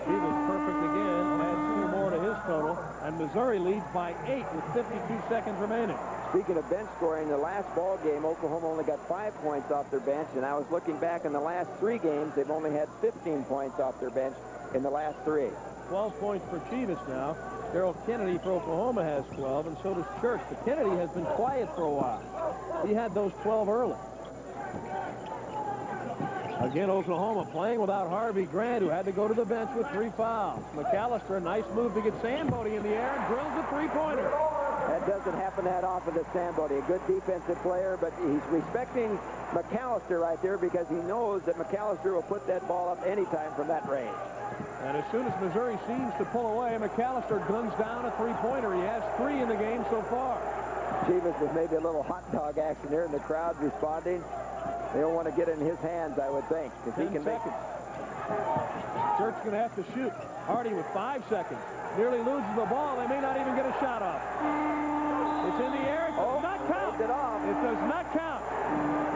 Chivas perfect again, adds 2 more to his total, and Missouri leads by 8 with 52 seconds remaining. Speaking of bench scoring, the last ball game, Oklahoma only got 5 points off their bench, and I was looking back in the last 3 games, they've only had 15 points off their bench in the last 3. 12 points for Chivas now. Daryl Kennedy for Oklahoma has 12, and so does Church. But Kennedy has been quiet for a while. He had those 12 early. Again, Oklahoma playing without Harvey Grant, who had to go to the bench with 3 fouls. McAllister, a nice move to get Sandbody in the air and drills a 3-pointer. That doesn't happen that often to Sandbody. A good defensive player, but he's respecting McAllister right there because he knows that McAllister will put that ball up anytime from that range. And as soon as Missouri seems to pull away, McAllister guns down a 3-pointer. He has 3 in the game so far. Chivas with maybe a little hot dog action there, and the crowd responding. They don't want to get in his hands, I would think, if he can make it. Church going to have to shoot. Hardy with 5 seconds. Nearly loses the ball. They may not even get a shot off. It's in the air. It does not count. It off. It does not count.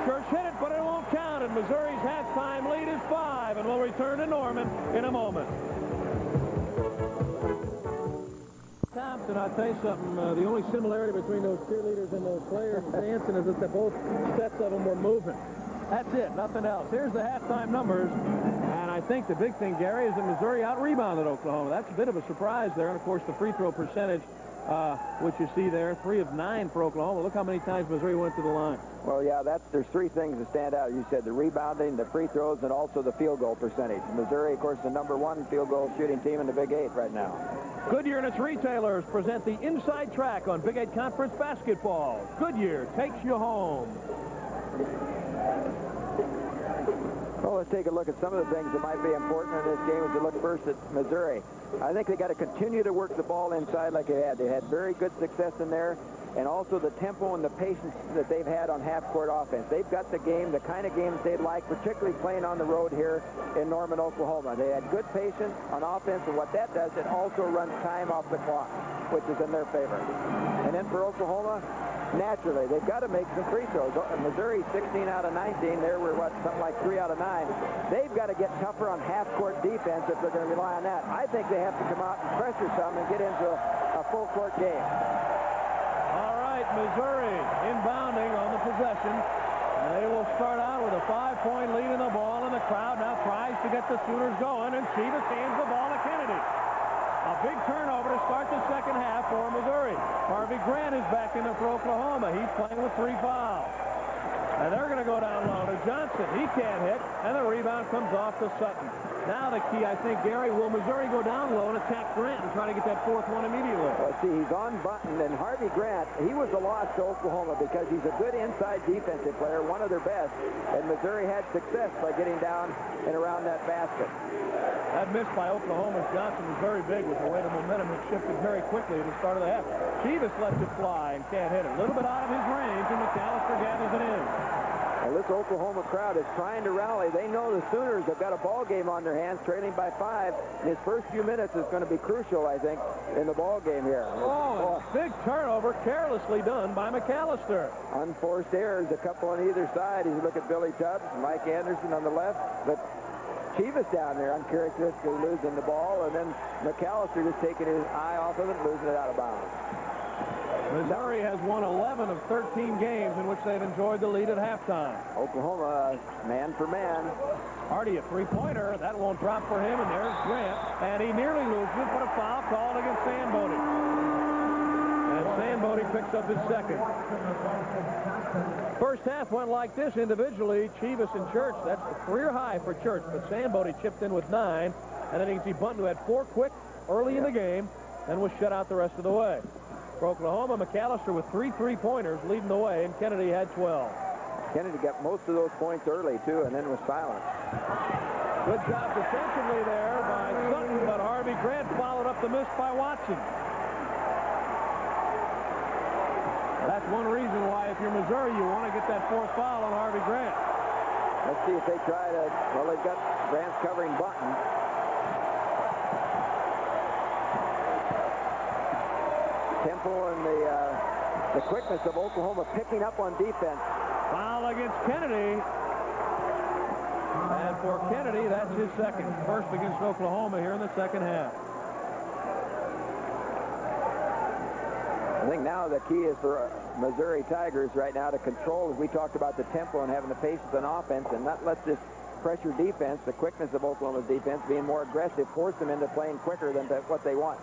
Church hit it, but it won't count. And Missouri's halftime lead is 5, and we'll return to Norman in a moment. Thompson, I'll tell you something. The only similarity between those cheerleaders and those players dancing is that both sets of them were moving. That's it, nothing else. Here's the halftime numbers. And I think the big thing, Gary, is that Missouri out-rebounded Oklahoma. That's a bit of a surprise there. And, of course, the free throw percentage, which you see there, 3 of 9 for Oklahoma. Look how many times Missouri went to the line. Well, yeah, there's 3 things that stand out. You said the rebounding, the free throws, and also the field goal percentage. Missouri, of course, the #1 field goal shooting team in the Big 8 right now. Goodyear and its retailers present the Inside Track on Big 8 Conference basketball. Goodyear takes you home. Well, let's take a look at some of the things that might be important in this game as we look first at Missouri. I think they got to continue to work the ball inside like they had. They had very good success in there, and also the tempo and the patience that they've had on half-court offense. They've got the game, the kind of games they'd like, particularly playing on the road here in Norman, Oklahoma. They had good patience on offense, and what that does, it also runs time off the clock, which is in their favor. And then for Oklahoma, naturally. They've got to make some free throws. Missouri 16 out of 19. There were, something like 3 out of 9. They've got to get tougher on half-court defense if they're going to rely on that. I think they have to come out and pressure some and get into a full-court game. All right, Missouri inbounding on the possession. And they will start out with a 5-point lead in the ball, and the crowd now tries to get the Sooners going, and Chivas hands the ball to Kennedy. A big turnover to start the second half for Missouri. Harvey Grant is back in there for Oklahoma. He's playing with 3 fouls. And they're going to go down low to Johnson. He can't hit, and the rebound comes off to Sutton. Now the key, I think, Gary, will Missouri go down low and attack Grant and try to get that 4th one immediately? Well, see, he's on button, and Harvey Grant, he was a loss to Oklahoma because he's a good inside defensive player, one of their best, and Missouri had success by getting down and around that basket. That miss by Oklahoma's Johnson was very big with the way the momentum had shifted very quickly at the start of the half. Chivas lets it fly and can't hit it. A little bit out of his range, and McAllister gathers it in. Well, this Oklahoma crowd is trying to rally. They know the Sooners have got a ball game on their hands, trailing by 5. And his first few minutes is going to be crucial, I think, in the ball game here. Oh, big turnover, carelessly done by McAllister. Unforced errors, a couple on either side. As you look at Billy Tubbs, Mike Anderson on the left, but Chivas down there uncharacteristically losing the ball, and then McAllister just taking his eye off of it and losing it out of bounds. Missouri has won 11 of 13 games in which they've enjoyed the lead at halftime. Oklahoma, man for man. Hardy, a 3-pointer. That won't drop for him, and there's Grant. And he nearly loses it, but a foul called against Sandbody. And Sandbody picks up his second. First half went like this individually. Chivas and Church, that's a career high for Church, but Sandbody chipped in with 9. And then you can see Bunton, who had 4 quick early in the game, and was shut out the rest of the way. For Oklahoma, McAllister with 3 3-pointers leading the way, and Kennedy had 12. Kennedy got most of those points early, too, and then was silent. Good job defensively there by Sutton, but Harvey Grant followed up the miss by Watson. That's one reason why, if you're Missouri, you want to get that 4th foul on Harvey Grant. Let's see if they try to, well, they've got Grant's covering Bunton. Tempo and the quickness of Oklahoma picking up on defense. Foul against Kennedy. And for Kennedy, that's his second. First against Oklahoma here in the second half. I think now the key is for Missouri Tigers right now to control, as we talked about, the tempo and having the pace on offense and not let this pressure defense, the quickness of Oklahoma's defense, being more aggressive, force them into playing quicker than what they want.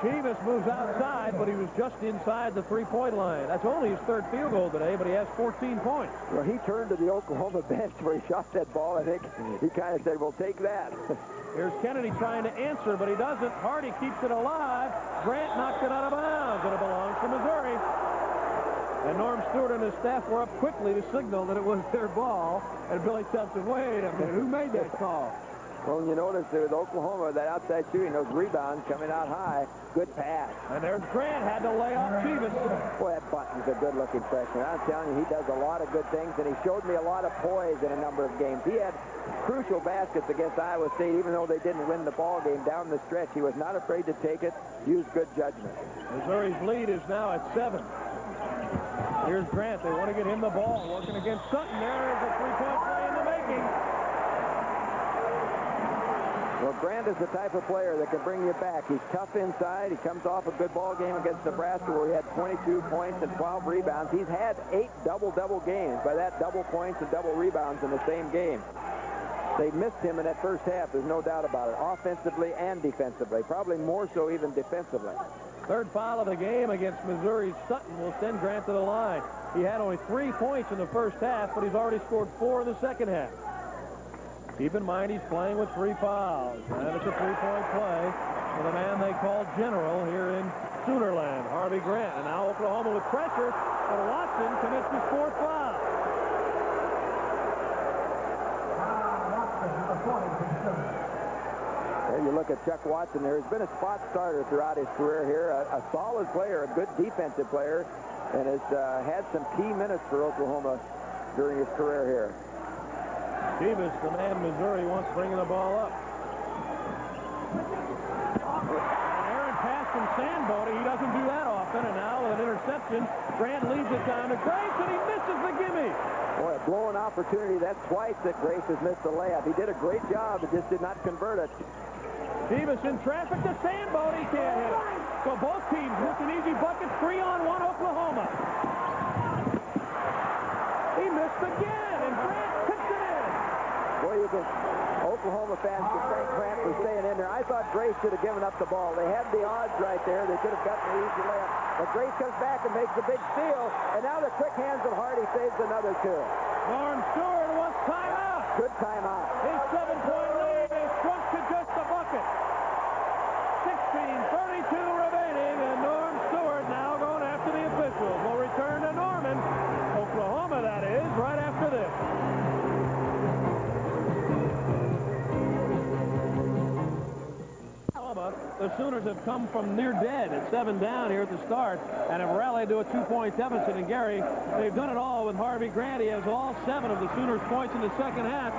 Chivas moves outside, but he was just inside the 3-point line. That's only his 3rd field goal today, but he has 14 points. Well, he turned to the Oklahoma bench where he shot that ball. I think he kind of said, well, take that. Here's Kennedy trying to answer, but he doesn't. Hardy keeps it alive. Grant knocks it out of bounds, and it belongs to Missouri. And Norm Stewart and his staff were up quickly to signal that it was their ball. And Billy Tubbs said, wait a minute, who made that call? Well, you notice with Oklahoma, that outside shooting, those rebounds coming out high, good pass. And there's Grant, had to lay off Chivas. Boy, that Bunton's a good-looking freshman. I'm telling you, he does a lot of good things, and he showed me a lot of poise in a number of games. He had crucial baskets against Iowa State, even though they didn't win the ball game down the stretch. He was not afraid to take it, use good judgment. Missouri's lead is now at 7. Here's Grant. They want to get him the ball, working against Sutton. There's a 3-point play in the making. Well, Grant is the type of player that can bring you back. He's tough inside. He comes off a good ball game against Nebraska where he had 22 points and 12 rebounds. He's had 8 double-double games. By that, double points and double rebounds in the same game. They missed him in that first half. There's no doubt about it, offensively and defensively. Probably more so even defensively. 3rd foul of the game against Missouri's Sutton will send Grant to the line. He had only 3 points in the first half, but he's already scored 4 in the second half. Keep in mind he's playing with 3 fouls. And it's a 3-point play for the man they call General here in Soonerland, Harvey Grant. And now Oklahoma with pressure, but Watson commits his 4th foul. There you look at Chuck Watson. There's been a spot starter throughout his career here, a solid player, a good defensive player, and has had some key minutes for Oklahoma during his career here. Chivas, the man Missouri wants bringing the ball up. An errant pass from Sandbody. He doesn't do that often. Griffin, and now with an interception, Grant leads it down to Grace, and he misses the gimme. Boy, a blown opportunity. That's twice that Grace has missed the layup. He did a great job, but just did not convert it. Chivas in traffic to Sandboat. He can't hit it. So both teams with an easy bucket. 3-on-1 Oklahoma. He missed again, and Grant tips it in. Boy, you can... Oklahoma fans can thank Grant for staying in there. I thought Grace should have given up the ball. They had the odds right there. They could have gotten the easy layup. But Grace comes back and makes a big steal. And now the quick hands of Hardy saves another two. Norm Stewart wants timeout. Good timeout. His 7-point lead is shrunk to just a bucket. 16:32 remaining, and Norm Stewart now going after the officials. Will return to Norman. Oklahoma, that is, right after this. The Sooners have come from near dead at 7 down here at the start and have rallied to a 2-point deficit. And Gary, they've done it all with Harvey Grant. He has all 7 of the Sooners' points in the second half,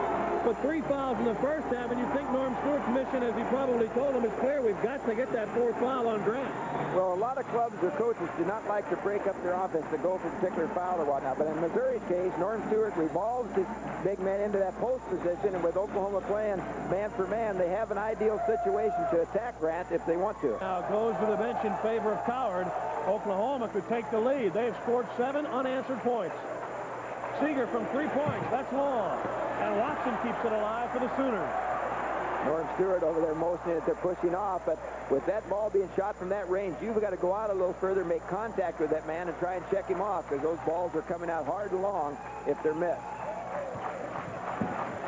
but 3 fouls in the first half. And you think Norm Stewart's mission, as he probably told them, is clear. We've got to get that 4th foul on Grant. Well, a lot of clubs or coaches do not like to break up their offense to go for a particular foul or whatnot. But in Missouri's case, Norm Stewart revolves his big man into that post position, and with Oklahoma playing man for man, they have an ideal situation to attack Grant if they want to. Now goes to the bench in favor of Coward. Oklahoma could take the lead. They have scored 7 unanswered points. Seeger from 3 points. That's long. And Watson keeps it alive for the Sooners. Norm Stewart over there motioning that they're pushing off, but with that ball being shot from that range, you've got to go out a little further, make contact with that man, and try and check him off, because those balls are coming out hard and long if they're missed.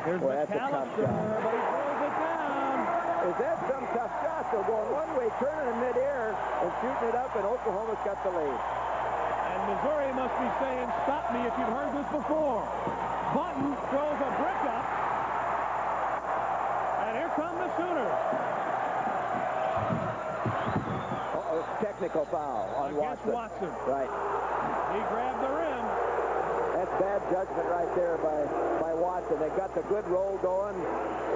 Here's McAllister, but he throws it down. Is that some tough shot? So going one way, turning in midair, and shooting it up, and Oklahoma's got the lead. And Missouri must be saying, stop me if you've heard this before. Button throws a brick up. And here come the Sooners. Technical foul on Against Watson. Right. He grabbed the rim. That's bad judgment right there by Watson. They got the good roll going.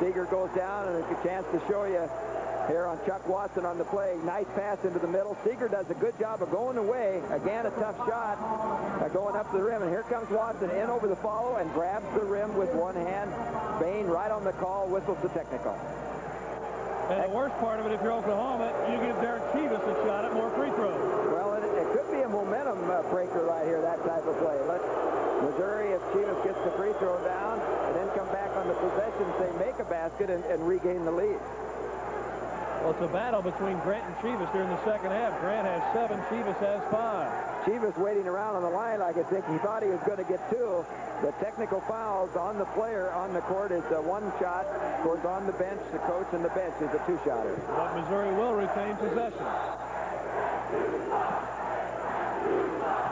Seeger goes down, and it's a chance to show you here on Chuck Watson on the play. Nice pass into the middle. Seeger does a good job of going away. Again, a tough shot going up to the rim. And here comes Watson in over the follow and grabs the rim with one hand. Bain right on the call, whistles the technical. And the worst part of it, if you're Oklahoma, you give Derek Chivas a shot at more free throws. Well, it could be a momentum breaker right here, that type of play. Let Missouri, if Chivas gets the free throw down, and then come back on the possession, say, make a basket and regain the lead. Well, it's a battle between Grant and Chivas during the second half. Grant has 7, Chivas has 5. Chivas waiting around on the line like I think he thought he was going to get 2. The technical fouls on the player on the court is a 1 shot. Goes on the bench. The coach on the bench is a 2-shotter. But Missouri will retain possession.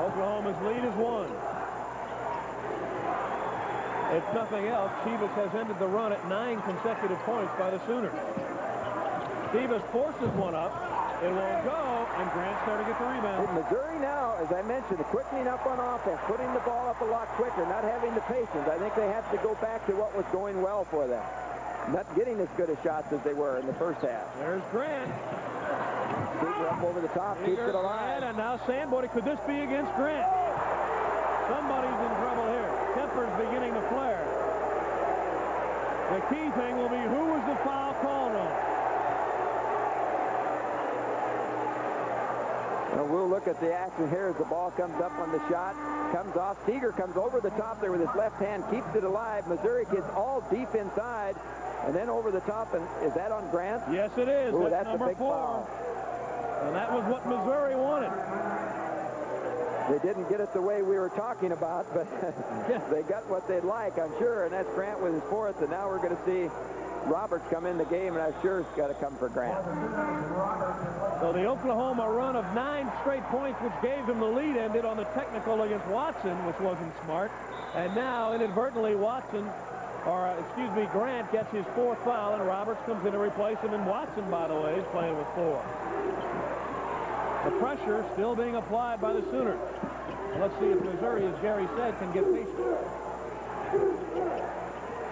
Oklahoma's lead is 1. If nothing else, Chivas has ended the run at 9 consecutive points by the Sooners. Chivas forces one up. It won't go, and Grant's there to get the rebound. Missouri now, as I mentioned, quickening up on offense, putting the ball up a lot quicker, not having the patience. I think they have to go back to what was going well for them. Not getting as good a shots as they were in the first half. There's Grant. Seeger up over the top, keeps it alive. And now Sandboy. Could this be against Grant? Somebody's in trouble here. Temper's beginning to flare. The key thing will be who was the foul called on. And we'll look at the action here as the ball comes up on the shot, comes off. Seeger comes over the top there with his left hand, keeps it alive. Missouri gets all deep inside, and then over the top. And is that on Grant? Yes, it is. Ooh, that's a number big 4. foul. And that was what Missouri wanted. They didn't get it the way we were talking about, but they got what they'd like, I'm sure. And that's Grant with his 4th, and now we're going to see Roberts come in the game, and I'm sure it's got to come for Grant. So the Oklahoma run of 9 straight points, which gave them the lead, ended on the technical against Watson, which wasn't smart. And now, inadvertently, Grant gets his 4th foul, and Roberts comes in to replace him. And Watson, by the way, is playing with 4. The pressure still being applied by the Sooners. Let's see if Missouri, as Gary said, can get patient.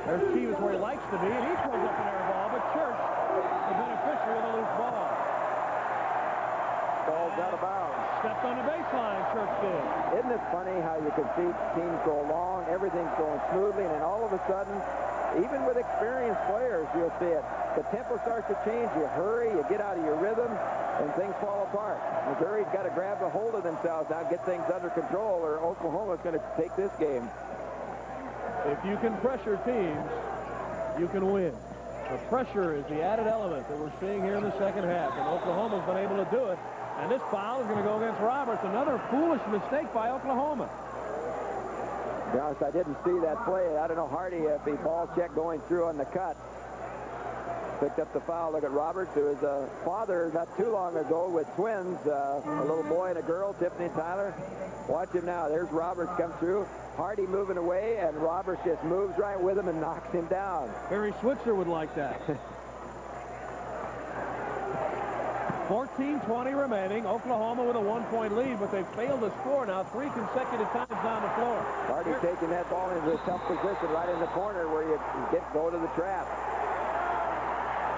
There's Chivas where he likes to be, and he throws up an air ball, but Church, the beneficiary of the loose ball. Ball's out of bounds. Stepped on the baseline, Church did. Isn't it funny how you can see teams go along, everything's going smoothly, and then all of a sudden, even with experienced players, you'll see it. The tempo starts to change. You hurry, you get out of your rhythm, and things fall apart. Missouri's got to grab a hold of themselves now, get things under control, or Oklahoma's going to take this game. If you can pressure teams, you can win. The pressure is the added element that we're seeing here in the second half, and Oklahoma's been able to do it. And this foul is going to go against Roberts. Another foolish mistake by Oklahoma. To be honest, I didn't see that play. I don't know, Hardy, if he ball check going through on the cut. Picked up the foul. Look at Roberts, who is a father not too long ago with twins, a little boy and a girl, Tiffany and Tyler. Watch him now. There's Roberts come through. Hardy moving away, and Roberts just moves right with him and knocks him down. Barry Switzer would like that. 14:20 remaining. Oklahoma with a 1-point lead, but they've failed to score now 3 consecutive times down the floor. Hardy taking that ball into a tough position right in the corner where you go to the trap.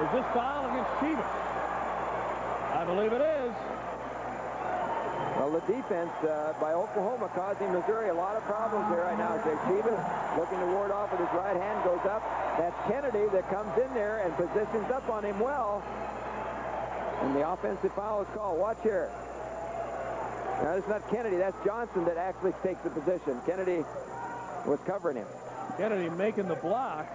Is this foul against Chivas? I believe it is. Well, the defense by Oklahoma causing Missouri a lot of problems here right now. Jay Chivas looking to ward off with his right hand, goes up. That's Kennedy that comes in there and positions up on him well. And the offensive foul is called. Watch here. Now, it's not Kennedy. That's Johnson that actually takes the position. Kennedy was covering him. Kennedy making the block.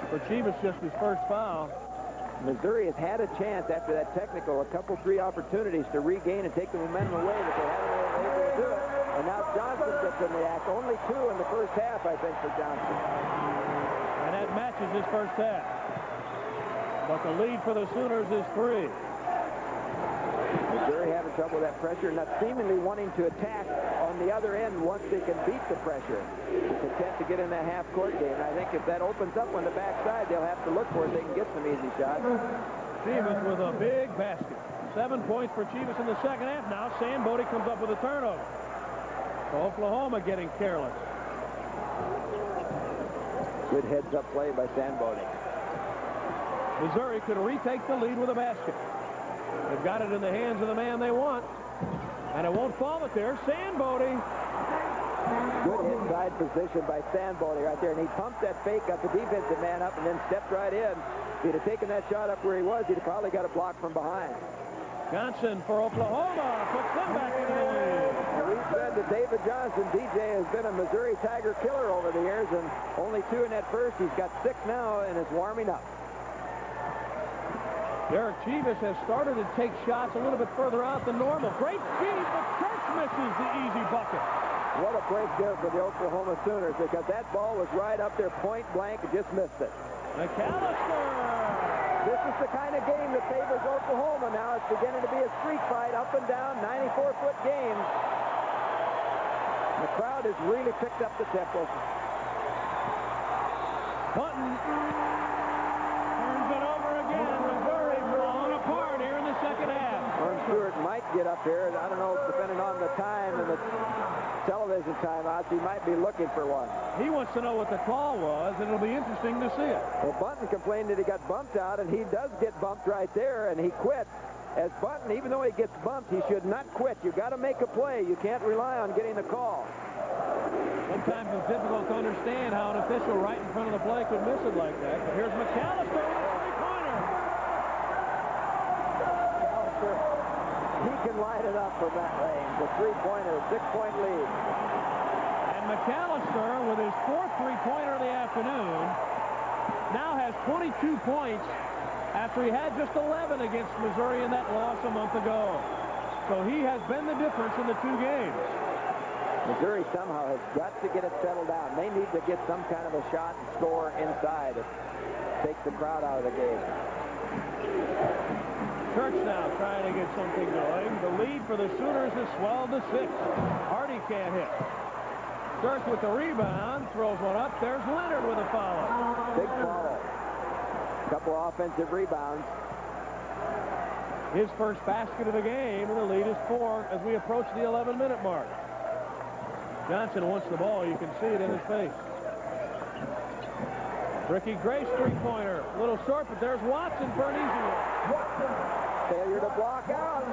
For Chivas, just his first foul. Missouri has had a chance after that technical, a couple, 3 opportunities to regain and take the momentum away, but they haven't been able to do it. And now Johnson gets in the act. Only 2 in the first half, I think, for Johnson. And that matches his first half. But the lead for the Sooners is 3. Missouri having trouble with that pressure, not seemingly wanting to attack on the other end once they can beat the pressure. It's a attempt to get in that half-court game. I think if that opens up on the backside, they'll have to look for it. They can get some easy shots. Chivas with a big basket. 7 points for Chivas in the second half. Now Sandbody comes up with a turnover. So Oklahoma getting careless. Good heads-up play by Sandbody. Missouri could retake the lead with a basket. They've got it in the hands of the man they want. And it won't fall, but there's Sandbody. Good inside position by Sandbody right there. And he pumped that fake, got the defensive man up, and then stepped right in. If he'd have taken that shot up where he was, he'd have probably got a block from behind. Johnson for Oklahoma puts them back in the lead. We said that David Johnson, DJ, has been a Missouri Tiger killer over the years, and only 2 in that first. He's got 6 now, and is warming up. Derek Chivas has started to take shots a little bit further out than normal. Great speed, but Church misses the easy bucket. What a break there for the Oklahoma Sooners, because that ball was right up there, point blank, and just missed it. McAllister. This is the kind of game that favors Oklahoma now. It's beginning to be a street fight, up and down, 94-foot game. The crowd has really picked up the tempo. Button turns it over again. Missouri falling apart here in the second half. Norm Stewart might get up here. I don't know, depending on the time and the television timeouts, he might be looking for one. He wants to know what the call was, and it'll be interesting to see it. Well, Button complained that he got bumped out, and he does get bumped right there, and he quit. As Button, even though he gets bumped, he should not quit. You got to make a play. You can't rely on getting the call. Sometimes it's difficult to understand how an official right in front of the play could miss it like that. But here's McAllister with a three-pointer. He can light it up from that range. The three-pointer, 6-point lead. And McAllister, with his 4th three-pointer of the afternoon, now has 22 points after he had just 11 against Missouri in that loss a month ago. So he has been the difference in the 2 games. Missouri somehow has got to get it settled down. They need to get some kind of a shot and score inside. It takes the crowd out of the game. Church now trying to get something going. The lead for the Sooners is swelled to 6. Hardy can't hit. Church with the rebound, throws one up. There's Leonard with a foul. Big follow. Couple offensive rebounds. His first basket of the game, and the lead is 4 as we approach the 11-minute mark. Johnson wants the ball. You can see it in his face. Ricky Grace three-pointer. A little short, but there's Watson for an easy one. Failure to block out.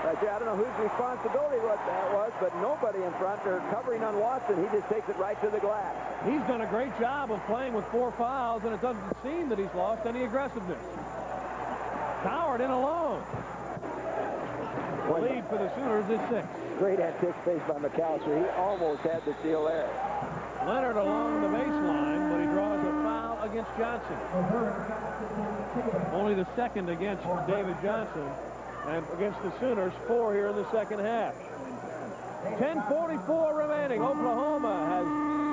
I don't know whose responsibility what that was, but nobody in front. They're covering on Watson. He just takes it right to the glass. He's done a great job of playing with 4 fouls, and it doesn't seem that he's lost any aggressiveness. Coward in alone. The lead for the Sooners is 6. Great anticipation by McAllister. He almost had the steal there. Leonard along the baseline, but he draws a foul against Johnson. Only the second against David Johnson. And against the Sooners, 4 here in the second half. 10:44 remaining. Oklahoma has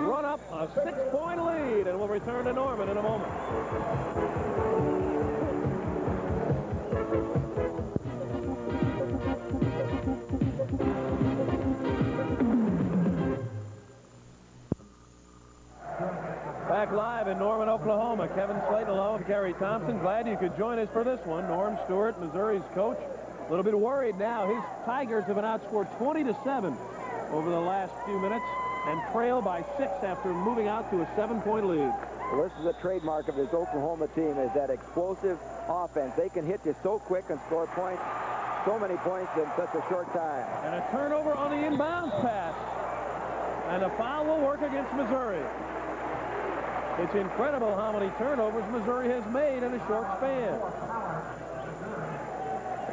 run up a 6-point lead, and will return to Norman in a moment. Back live in Norman, Oklahoma. Kevin Slayton along with Gary Thompson. Glad you could join us for this one. Norm Stewart, Missouri's coach, a little bit worried now. His Tigers have been outscored 20-7 over the last few minutes and trail by 6 after moving out to a 7-point lead. Well, this is a trademark of this Oklahoma team, is that explosive offense. They can hit you so quick and score points, so many points in such a short time. And a turnover on the inbounds pass. And a foul will work against Missouri. It's incredible how many turnovers Missouri has made in a short span.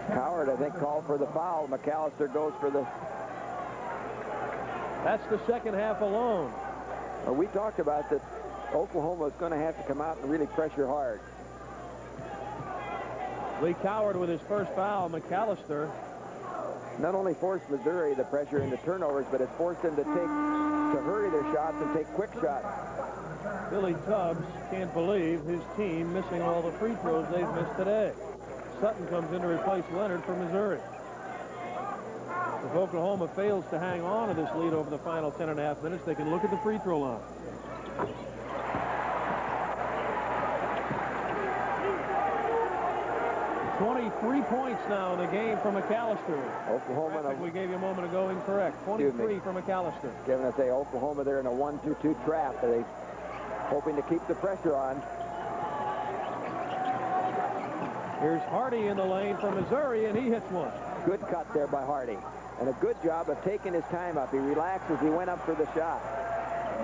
Coward, I think, called for the foul. McAllister goes for the... That's the second half alone. Well, we talked about that Oklahoma is going to have to come out and really pressure hard. Lee Coward with his first foul. McAllister not only forced Missouri the pressure into turnovers, but it's forced them to hurry their shots and take quick shots. Billy Tubbs can't believe his team missing all the free throws they've missed today. Sutton comes in to replace Leonard for Missouri. If Oklahoma fails to hang on to this lead over the final 10.5 minutes, they can look at the free throw line. $23 points now in the game for McAllister. Oklahoma, we gave you a moment ago incorrect. 23 for McAllister. Given that Oklahoma, they're in a 1-2-2 trap. They're hoping to keep the pressure on. Here's Hardy in the lane for Missouri, and he hits one. Good cut there by Hardy. And a good job of taking his time up. He relaxed as he went up for the shot.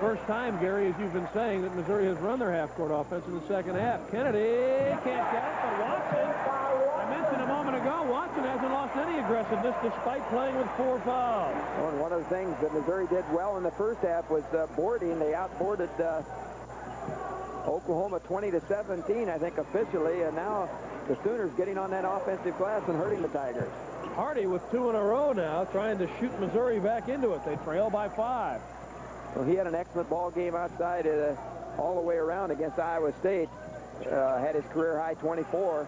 First time, Gary, as you've been saying, that Missouri has run their half-court offense in the second half. Kennedy can't get it, but Watson, I mentioned a moment ago, Watson hasn't lost any aggressiveness despite playing with 4 fouls. Well, and one of the things that Missouri did well in the first half was boarding. They outboarded Oklahoma 20-17, I think, officially, and now the Sooners getting on that offensive glass and hurting the Tigers. Hardy with 2 in a row now, trying to shoot Missouri back into it. They trail by 5. Well, he had an excellent ball game outside all the way around against Iowa State. Had his career-high 24.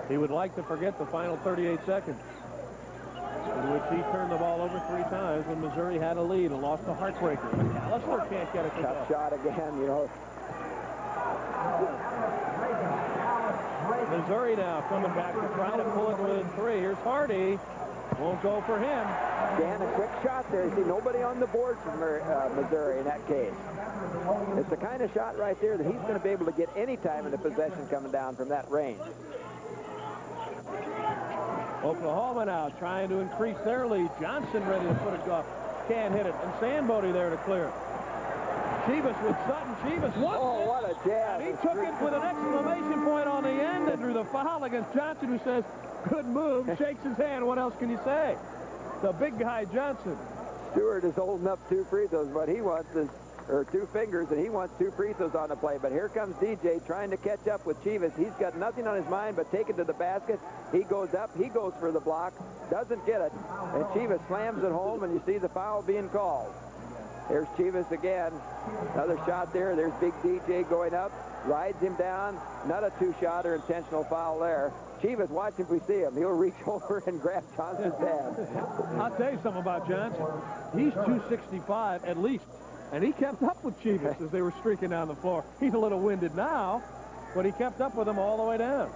He would like to forget the final 38 seconds, in which he turned the ball over 3 times when Missouri had a lead and lost a heartbreaker. McAllister can't get it to Tough shot again, you know. Missouri now coming back to try to pull it within 3. Here's Hardy. Won't go for him. Dan, a quick shot there. You see nobody on the board for Missouri in that case. It's the kind of shot right there that he's going to be able to get any time in the possession coming down from that range. Oklahoma now trying to increase their lead. Johnson ready to put it off. Can't hit it. And Sandbody there to clear it. Chivas with Sutton. Chivas won. Oh, what a jab. He took it with an exclamation point on the end and drew the foul against Johnson, who says, good move, shakes his hand. What else can you say? The big guy, Johnson. Stewart is holding up 2 free throws, but he wants or 2 fingers, and he wants 2 free throws on the play. But here comes DJ trying to catch up with Chivas. He's got nothing on his mind but take it to the basket. He goes up. He goes for the block. Doesn't get it. And Chivas slams it home, and you see the foul being called. There's Chivas again. Another shot there. There's big DJ going up. Rides him down. Not a 2-shot or intentional foul there. Chivas, watch him if we see him. He'll reach over and grab Johnson's hand. I'll tell you something about Johnson. He's 265 at least. And he kept up with Chivas as they were streaking down the floor. He's a little winded now, but he kept up with them all the way down.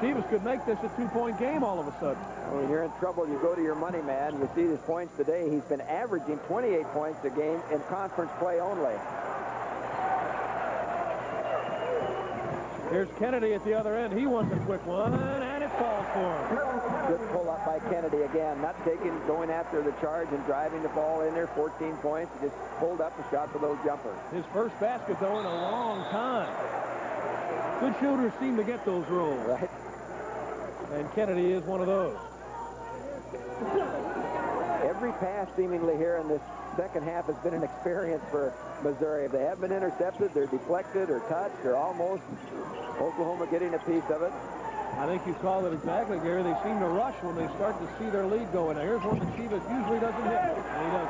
Chivas could make this a 2-point game all of a sudden. When you're in trouble, you go to your money man. You see his points today. He's been averaging 28 points a game in conference play only. Here's Kennedy at the other end. He wants a quick one, and it falls for him. Good pull up by Kennedy again. Not going after the charge and driving the ball in there. 14 points. He just pulled up and shot the little jumper. His first basket, though, in a long time. Good shooters seem to get those rolls. Right. And Kennedy is one of those. Every pass seemingly here in this second half has been an experience for Missouri. If they have been intercepted, they're deflected or touched or almost. Oklahoma getting a piece of it. I think you called it exactly, Gary. They seem to rush when they start to see their lead going. Now, here's one that Chivas usually doesn't hit, and he does.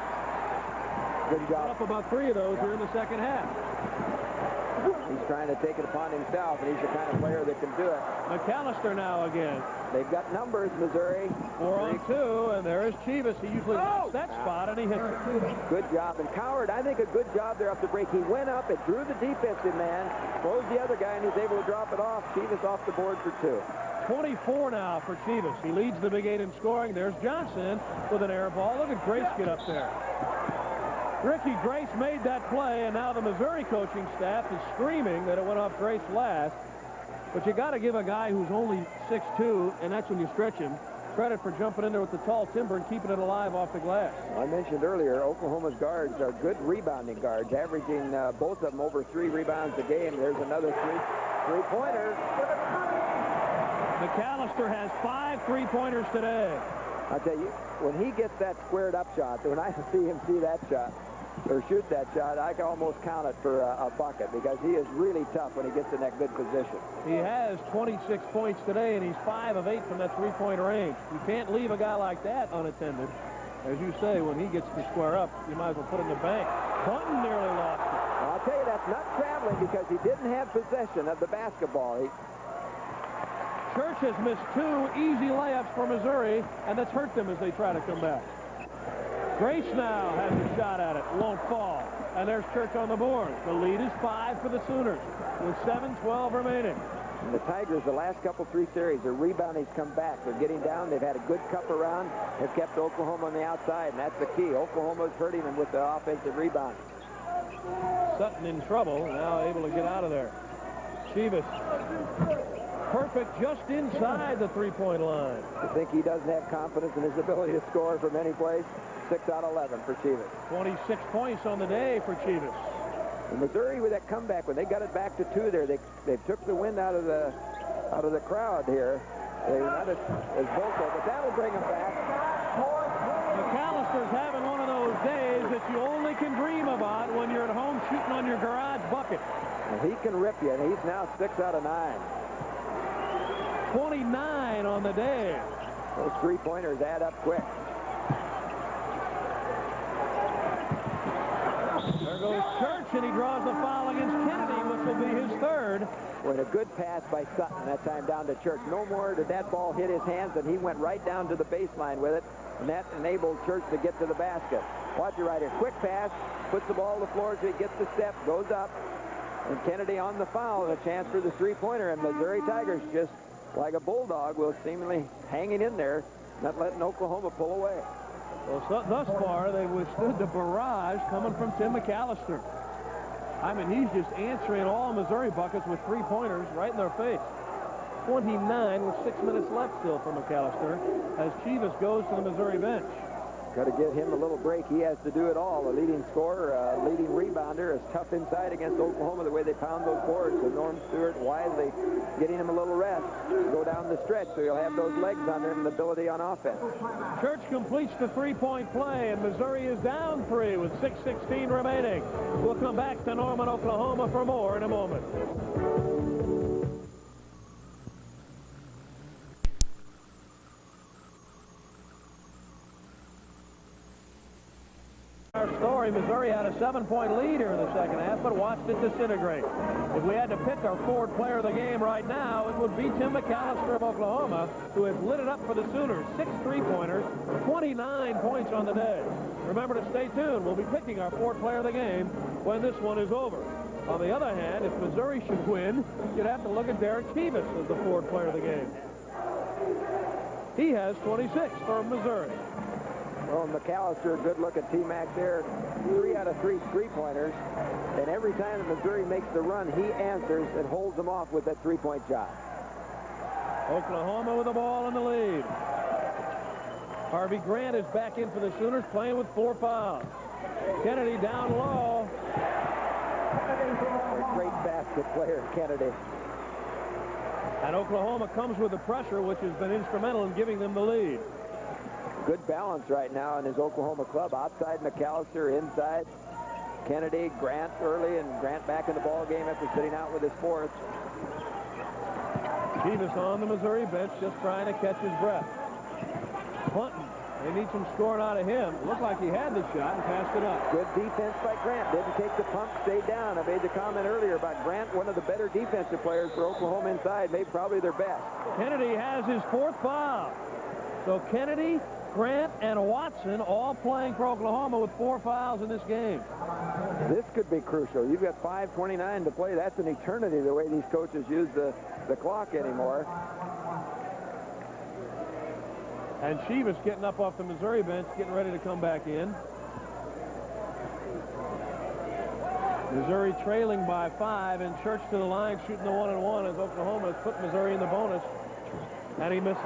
Good job. Put up about 3 of those here in the second half. He's trying to take it upon himself, and he's the kind of player that can do it. McAllister now again. They've got numbers, Missouri. 4 on 2, and there is Chivas. He usually hits that spot, and he hits it. Good job. And Coward, I think a good job there up the break. He went up and drew the defensive man, closed the other guy, and he's able to drop it off. Chivas off the board for 2. 24 now for Chivas. He leads the Big 8 in scoring. There's Johnson with an air ball. Look at Grace get up there. Ricky Grace made that play, and now the Missouri coaching staff is screaming that it went off Grace last. But you got to give a guy who's only 6'2", and that's when you stretch him, credit for jumping in there with the tall timber and keeping it alive off the glass. I mentioned earlier, Oklahoma's guards are good rebounding guards, averaging both of them over 3 rebounds a game. There's another three-pointer. McAllister has 5 three-pointers today. I'll tell you, when he gets that squared-up shot, when I see him see that shot, or shoot that shot, I can almost count it for a bucket because he is really tough when he gets in that good position. He has 26 points today, and he's 5 of 8 from that three-point range. You can't leave a guy like that unattended. As you say, when he gets to square up, you might as well put him in the bank. Clinton nearly lost it. I'll tell you, that's not traveling because he didn't have possession of the basketball. Church has missed 2 easy layups for Missouri, and that's hurt them as they try to come back. Grace now has a shot at it. Won't fall. And there's Church on the board. The lead is 5 for the Sooners with 7:12 remaining. And the Tigers, the last couple 3 series, their rebounding's come back. They're getting down. They've had a good cup around. They've kept Oklahoma on the outside, and that's the key. Oklahoma's hurting them with the offensive rebound. Sutton in trouble. Now able to get out of there. Chivas. Perfect just inside the three-point line. I think he doesn't have confidence in his ability to score from any place. 6 out of 11 for Chivas. 26 points on the day for Chivas. And Missouri with that comeback, when they got it back to 2 there, they took the wind out of the crowd here. They're not as vocal, but that'll bring them back. McAllister's having one of those days that you only can dream about when you're at home shooting on your garage bucket. And he can rip you, and he's now 6 out of 9. 29 on the day. Those three-pointers add up quick. There goes Church, and he draws the foul against Kennedy, which will be his 3rd. With a good pass by Sutton that time down to Church. No more did that ball hit his hands, and he went right down to the baseline with it, and that enabled Church to get to the basket. Watch it right here. Quick pass, puts the ball on the floor as he gets the step, goes up, and Kennedy on the foul, and a chance for the three-pointer, and Missouri Tigers just like a bulldog will seemingly hanging in there, not letting Oklahoma pull away. Well, thus far, they've withstood the barrage coming from Tim McAllister. I mean, he's just answering all Missouri buckets with three-pointers right in their face. 29 with 6 minutes left still for McAllister as Chivas goes to the Missouri bench. Got to give him a little break. He has to do it all. A leading scorer, a leading rebounder, is tough inside against Oklahoma the way they pound those boards. So Norm Stewart wisely getting him a little rest to go down the stretch so he'll have those legs under him and the ability on offense. Church completes the three-point play, and Missouri is down 3 with 6:16 remaining. We'll come back to Norman, Oklahoma for more in a moment. Our story, Missouri had a 7-point lead here in the second half, but watched it disintegrate. If we had to pick our forward player of the game right now, it would be Tim McAllister of Oklahoma, who has lit it up for the Sooners. 6 three-pointers, 29 points on the day. Remember to stay tuned. We'll be picking our forward player of the game when this one is over. On the other hand, if Missouri should win, you'd have to look at Derek Chivas as the forward player of the game. He has 26 for Missouri. Well, McAllister, good look at T-Mac there. 3 out of 3 three-pointers. And every time that Missouri makes the run, he answers and holds them off with that three-point shot. Oklahoma with the ball in the lead. Harvey Grant is back in for the Sooners, playing with 4 fouls. Kennedy down low. A great basket player, Kennedy. And Oklahoma comes with the pressure, which has been instrumental in giving them the lead. Good balance right now in his Oklahoma club. Outside McAllister, inside Kennedy, Grant early, and Grant back in the ball game after sitting out with his fourth. Chivas on the Missouri bench, just trying to catch his breath. Clinton, they need some scoring out of him. Looked like he had the shot and passed it up. Good defense by Grant. Didn't take the pump, stayed down. I made the comment earlier about Grant, one of the better defensive players for Oklahoma inside, maybe probably their best. Kennedy has his 4th foul. So Kennedy, Grant, and Watson all playing for Oklahoma with 4 fouls in this game. This could be crucial. You've got 5:29 to play. That's an eternity the way these coaches use the clock anymore. And Chivas getting up off the Missouri bench, getting ready to come back in. Missouri trailing by 5, and Church to the line, shooting the 1-and-1 as Oklahoma has put Missouri in the bonus. And he misses.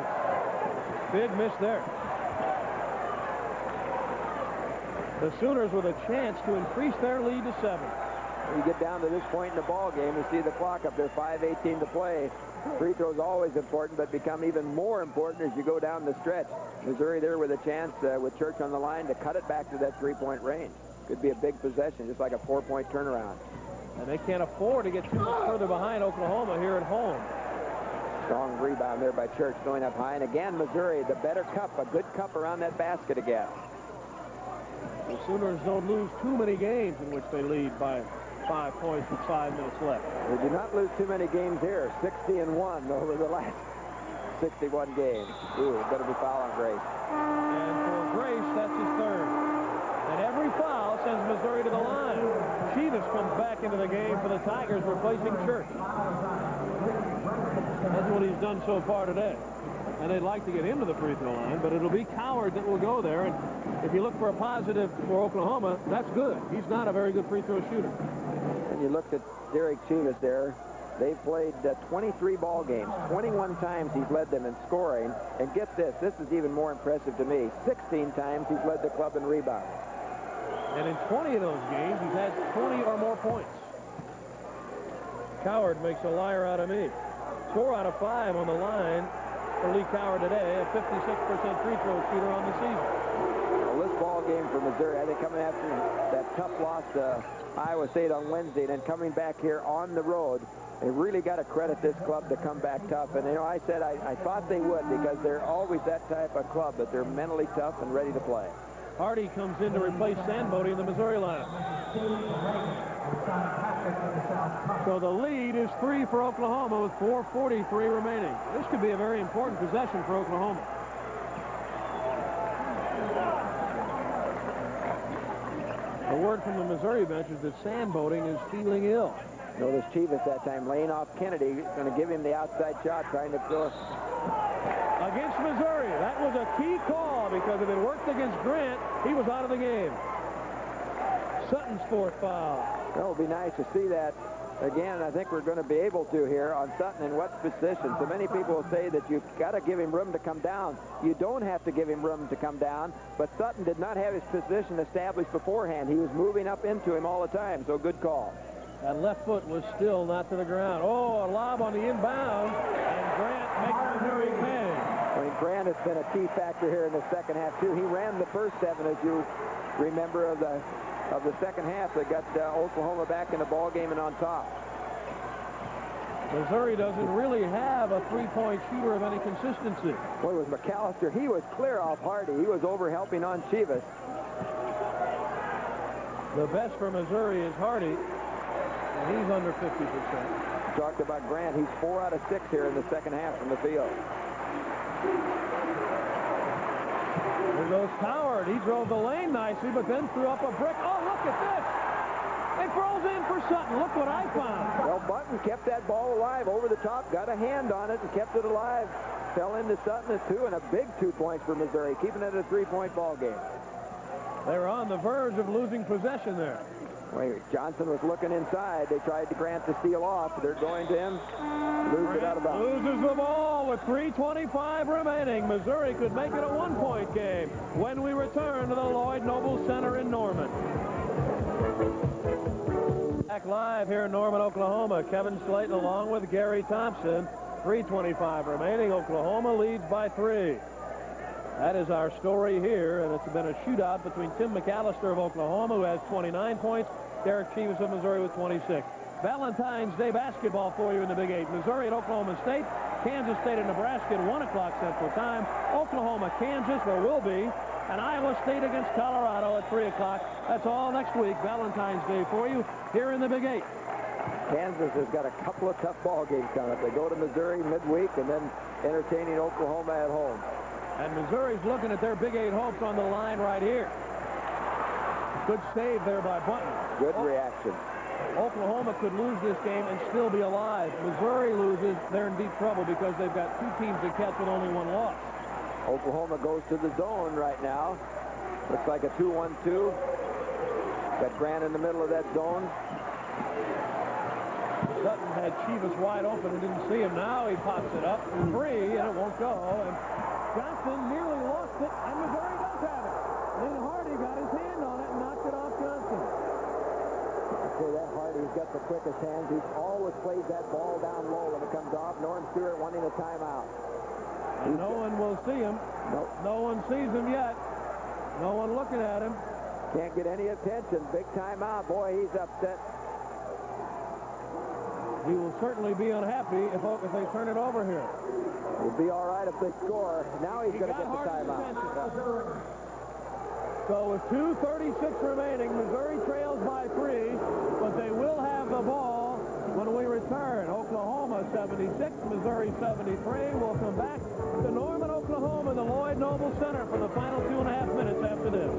Big miss there. The Sooners with a chance to increase their lead to 7. You get down to this point in the ball game, you see the clock up there, 5:18 to play. Free throws always important, but become even more important as you go down the stretch. Missouri there with a chance with Church on the line to cut it back to that three-point range. Could be a big possession, just like a 4-point turnaround. And they can't afford to get too much further behind Oklahoma here at home. Strong rebound there by Church going up high. And again, Missouri, the better cup, a good cup around that basket again. The Sooners don't lose too many games in which they lead by 5 points with 5 minutes left. They do not lose too many games here. 60-1 over the last 61 games. Ooh, better be foul on Grace. And for Grace, that's his 3rd. And every foul sends Missouri to the line. Chivas comes back into the game for the Tigers, replacing Church. That's what he's done so far today. And they'd like to get him to the free throw line, but it'll be Coward that will go there. And if you look for a positive for Oklahoma, that's good. He's not a very good free throw shooter. And you looked at Derek Chivas there. They've played 23 ball games. 21 times he's led them in scoring. And get this is even more impressive to me. 16 times he's led the club in rebounds. And in 20 of those games, he's had 20 or more points. Coward makes a liar out of me. 4 out of 5 on the line for Lee Coward today, a 56% free throw shooter on the season. Well, this ball game for Missouri, I think coming after that tough loss to Iowa State on Wednesday, and then coming back here on the road, they really got to credit this club to come back tough. And, you know, I said I thought they would because they're always that type of club, but they're mentally tough and ready to play. Hardy comes in to replace Sandbody in the Missouri lineup. So the lead is 3 for Oklahoma with 4:43 remaining. This could be a very important possession for Oklahoma. The word from the Missouri bench is that Sandboating is feeling ill. Notice Chivas that time laying off Kennedy, going to give him the outside shot, trying to throw. Against Missouri, that was a key call because if it worked against Grant, he was out of the game. Sutton's 4th foul. It would be nice to see that again. I think we're going to be able to here on Sutton in what position. So many people will say that you've got to give him room to come down. You don't have to give him room to come down, but Sutton did not have his position established beforehand. He was moving up into him all the time, so good call. That left foot was still not to the ground. Oh, a lob on the inbound, and Grant makes Missouri pay. I mean, Grant has been a key factor here in the second half, too. He ran the first 7, as you remember, of the second half that got Oklahoma back in the ball game and on top. Missouri doesn't really have a three-point shooter of any consistency. Boy, with McAllister, he was clear off Hardy. He was over helping on Chivas. The best for Missouri is Hardy, and he's under 50%. Talked about Grant. He's 4 out of 6 here in the second half from the field. There goes Coward. He drove the lane nicely, but then threw up a brick. Oh, look at this. It throws in for Sutton. Look what I found. Well, Button kept that ball alive over the top, got a hand on it, and kept it alive. fell into Sutton at 2, and a big 2 points for Missouri, keeping it a 3-point ball game. They were on the verge of losing possession there. Wait, Johnson was looking inside. They tried to Grant to steal off. They're going to him. Lose it out of bounds. Loses the ball with 3:25 remaining. Missouri could make it a 1-point game when we return to the Lloyd Noble Center in Norman. Back live here in Norman, Oklahoma. Kevin Slayton along with Gary Thompson. 3:25 remaining. Oklahoma leads by 3. That is our story here, and it's been a shootout between Tim McAllister of Oklahoma, who has 29 points, Derek Chivas of Missouri with 26. Valentine's Day basketball for you in the Big 8. Missouri at Oklahoma State, Kansas State and Nebraska at 1 o'clock Central Time, Oklahoma, Kansas, where will be, and Iowa State against Colorado at 3 o'clock. That's all next week, Valentine's Day for you here in the Big 8. Kansas has got a couple of tough ball games coming up. They go to Missouri midweek and then entertaining Oklahoma at home. And Missouri's looking at their Big 8 hopes on the line right here. Good save there by Bunton. Good reaction. Oklahoma could lose this game and still be alive. Missouri loses, they're in deep trouble because they've got 2 teams to catch with only 1 loss. Oklahoma goes to the zone right now. Looks like a 2-1-2. Got Grant in the middle of that zone. Sutton had Chivas wide open and didn't see him. Now he pops it up. 3, and it won't go. And Johnson nearly lost it, and Missouri does have it. Lynn Hardy got his hand on it and knocked it off Johnson. Okay, that Hardy's got the quickest hands. He's always plays that ball down low when it comes off. Norm Stewart wanting a timeout. And no one will see him. Nope. No one sees him yet. No one looking at him. Can't get any attention. Big timeout. Boy, he's upset. He will certainly be unhappy if they turn it over here. He'll be all right if they score. Now he's going to get the timeout. So with 2:36 remaining, Missouri trails by 3, but they will have the ball when we return. Oklahoma 76, Missouri 73. We'll come back to Norman, Oklahoma, the Lloyd Noble Center for the final 2.5 minutes after this.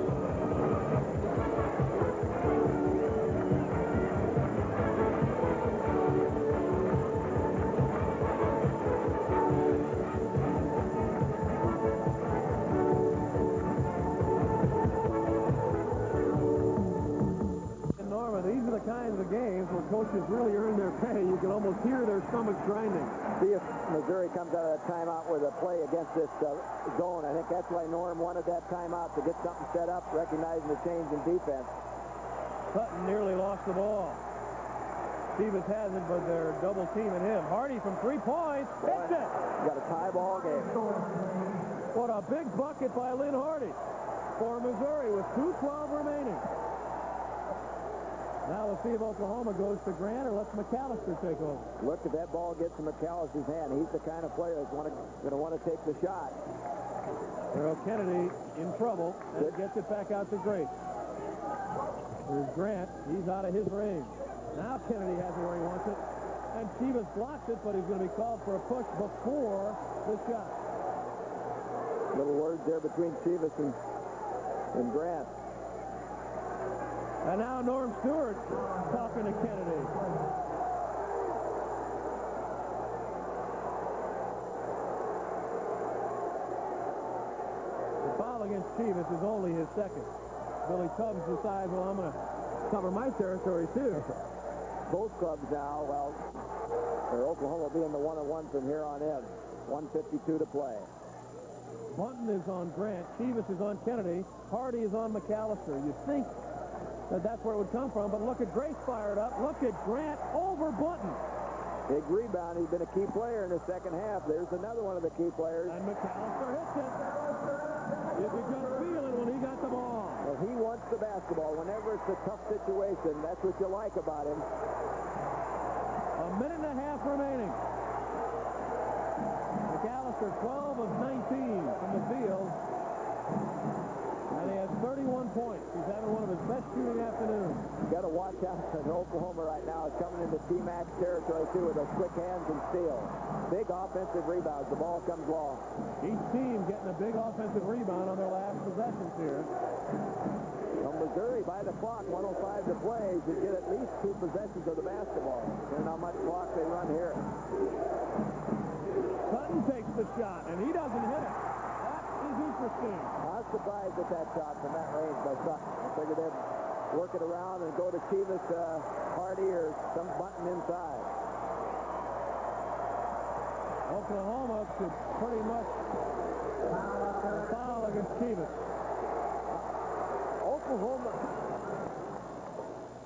These are the kinds of games where coaches really earn their pay. You can almost hear their stomachs grinding. See if Missouri comes out of that timeout with a play against this zone. I think that's why Norm wanted that timeout, to get something set up, recognizing the change in defense. Sutton nearly lost the ball. Chivas hasn't, but they're double teaming him. Hardy from 3 points. Hits it. Got a tie ball game. What a big bucket by Lynn Hardy for Missouri with 2:12 remaining. Now we'll see if Oklahoma goes to Grant or lets McAllister take over. Look, if that ball gets in McAllister's hand, he's the kind of player that's going to want to take the shot. Earl Kennedy in trouble and gets it back out to Grace. Here's Grant. He's out of his range. Now Kennedy has it where he wants it. And Chivas blocks it, but he's going to be called for a push before the shot. Little words there between Chivas and Grant. And now Norm Stewart talking to Kennedy. The foul against Chivas is only his second. Billy Tubbs decides, well, I'm going to cover my territory, too. Both clubs now, well, Oklahoma will be in the 1-on-1 from here on in. 1:52 to play. Bunton is on Grant. Chivas is on Kennedy. Hardy is on McAllister. You think that's where it would come from, but look at Grace fired up. Look at Grant over Bunton. Big rebound. He's been a key player in the second half. There's another one of the key players. And McAllister hits it. You could just feel it when he got the ball. Well, he wants the basketball. Whenever it's a tough situation, that's what you like about him. A minute and a half remaining. McAllister 12 of 19 from the field. And he has 31 points. He's having one of his best shooting afternoons. Got to watch out for Oklahoma right now. It's coming into T-Max territory, too, with those quick hands and steal. Big offensive rebounds. The ball comes long. Each team getting a big offensive rebound on their last possessions here. From Missouri, by the clock, 1:05 to play, you get at least 2 possessions of the basketball. Depending on how much clock they run here. Sutton takes the shot, and he doesn't hit it. That is interesting. Not surprised at that shot from that range by Sutton. I figured they'd work it around and go to Chivas, Hardy, or some button inside. Oklahoma could pretty much foul against Chivas. Oklahoma.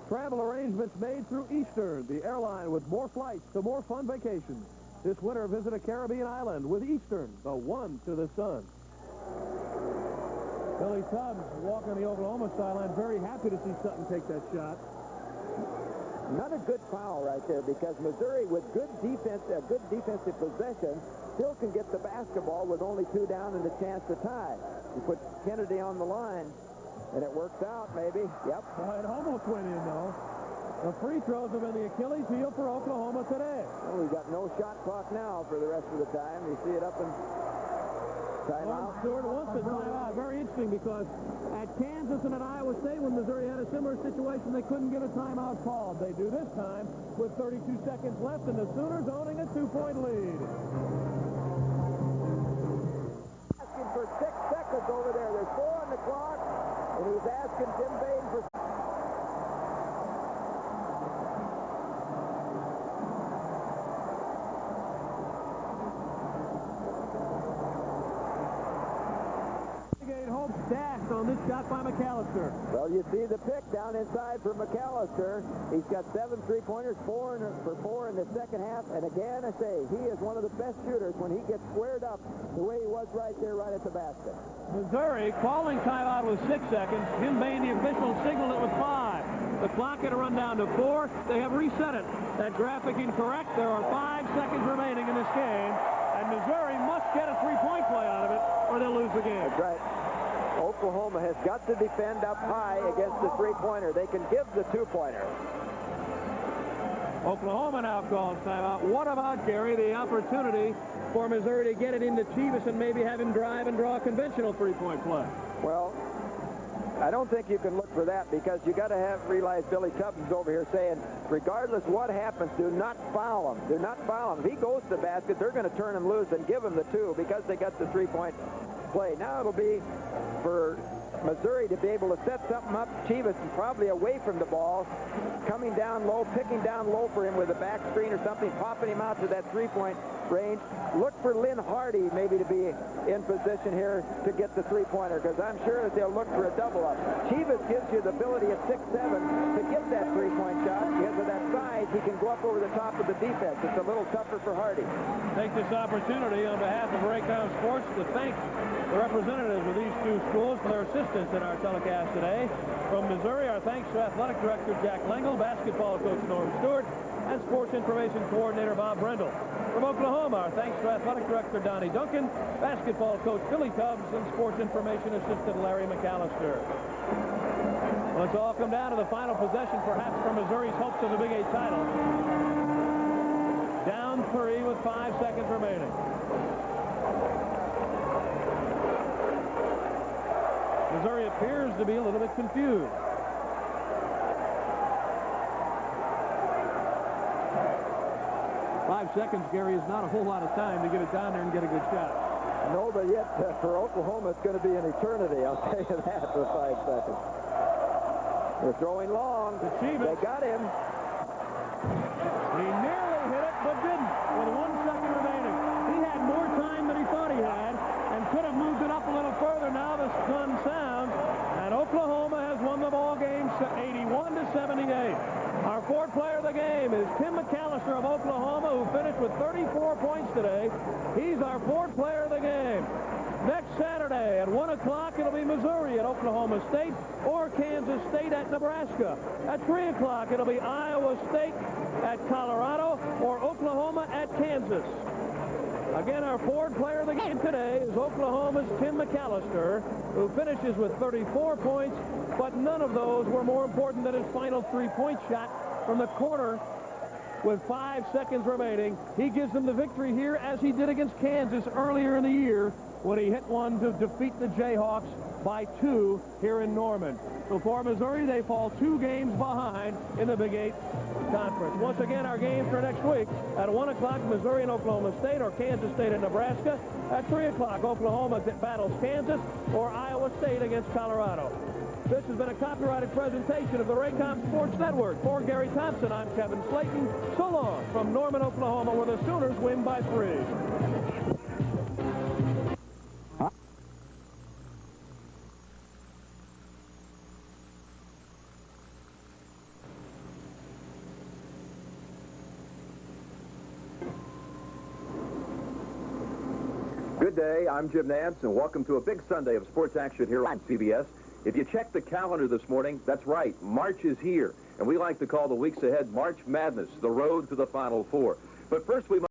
Travel arrangements made through Eastern, the airline with more flights to more fun vacations. This winter, visit a Caribbean island with Eastern, the one to the sun. Billy Tubbs walking the Oklahoma sideline, very happy to see Sutton take that shot. Not a good foul right there, because Missouri, with good defense, good defensive possession, still can get the basketball with only 2 down and a chance to tie. You put Kennedy on the line, and it works out, maybe. Yep. Well, it almost went in, though. The free throws have been the Achilles heel for Oklahoma today. Well, we've got no shot clock now for the rest of the time. You see it up in timeout. Stewart wants a timeout. Very interesting, because at Kansas and at Iowa State, when Missouri had a similar situation, they couldn't get a timeout called. They do this time with 32 seconds left, and the Sooners owning a 2-point lead. Asking for 6 seconds over there. There's 4 on the clock, and he's asking Tim Bain for... Dashed on this shot by McAllister. Well, you see the pick down inside for McAllister. He's got 7 3-pointers, 4 for 4 in the second half. And again, I say, he is one of the best shooters when he gets squared up the way he was right there, right at the basket. Missouri calling timeout with 6 seconds. Jim Bain, the official, signaled it with 5. The clock had to run down to 4. They have reset it. That graphic incorrect. There are 5 seconds remaining in this game. And Missouri must get a 3-point play out of it, or they'll lose the game. That's right. Oklahoma has got to defend up high against the 3-pointer. They can give the 2-pointer. Oklahoma now calls timeout. What about, Gary, the opportunity for Missouri to get it into Chivas and maybe have him drive and draw a conventional 3-point play? Well, I don't think you can look for that, because you got to realize Billy Tubbs is over here saying, regardless what happens, do not foul him. Do not foul him. If he goes to the basket, they're going to turn him loose and give him the 2 because they got the 3-point play. Now it'll be for Missouri to be able to set something up. Chivas is probably away from the ball, coming down low, picking down low for him with a back screen or something, popping him out to that 3-point range. Look for Lynn Hardy maybe to be in position here to get the 3-pointer, because I'm sure that they'll look for a double up. Chivas gives you the ability at 6'7" to get that 3-point shot. Because of that size, he can go up over the top of the defense. It's a little tougher for Hardy. Take this opportunity on behalf of Raycom Sports to thank the representatives of these 2 schools for their assistance in our telecast today. From Missouri, our thanks to Athletic Director Jack Lengel, basketball coach Norm Stewart, and Sports Information Coordinator Bob Brendel. From Oklahoma, our thanks to Athletic Director Donnie Duncan, basketball coach Billy Tubbs, and Sports Information Assistant Larry McAllister. Let's all come down to the final possession, perhaps for Missouri's hopes of the Big 8 title. Down 3 with 5 seconds remaining. Missouri appears to be a little bit confused. 5 seconds, Gary, is not a whole lot of time to get it down there and get a good shot. No, but yet for Oklahoma, it's going to be an eternity. I'll tell you that for 5 seconds. They're throwing long. They got him. He nearly hit it, but didn't, with 1 second remaining. He had more time than he thought he had, and could have moved it up a little further. Now the gun sounds, and Oklahoma has won the ball game 81-78. Our 4th player of the game is Tim McAllister of Oklahoma, who finished with 34 points today. He's our 4th player of the game. Next Saturday at 1 o'clock, it'll be Missouri at Oklahoma State or Kansas State at Nebraska. At 3 o'clock, it'll be Iowa State at Colorado or Oklahoma at Kansas. Again, our 4th player of the game today is Oklahoma's Tim McAllister, who finishes with 34 points, but none of those were more important than his final 3-point shot from the corner with 5 seconds remaining. He gives them the victory here, as he did against Kansas earlier in the year when he hit one to defeat the Jayhawks by 2 here in Norman. So for Missouri, they fall 2 games behind in the Big 8 Conference. Once again, our games for next week at 1 o'clock, Missouri and Oklahoma State, or Kansas State and Nebraska. At 3 o'clock, Oklahoma battles Kansas, or Iowa State against Colorado. This has been a copyrighted presentation of the Raycom Sports Network. For Gary Thompson, I'm Kevin Slayton. So long from Norman, Oklahoma, where the Sooners win by 3. Good day, I'm Jim Nance, and welcome to a big Sunday of sports action here on CBS. If you check the calendar this morning, that's right, March is here, and we like to call the weeks ahead March Madness, the road to the Final Four. But first we must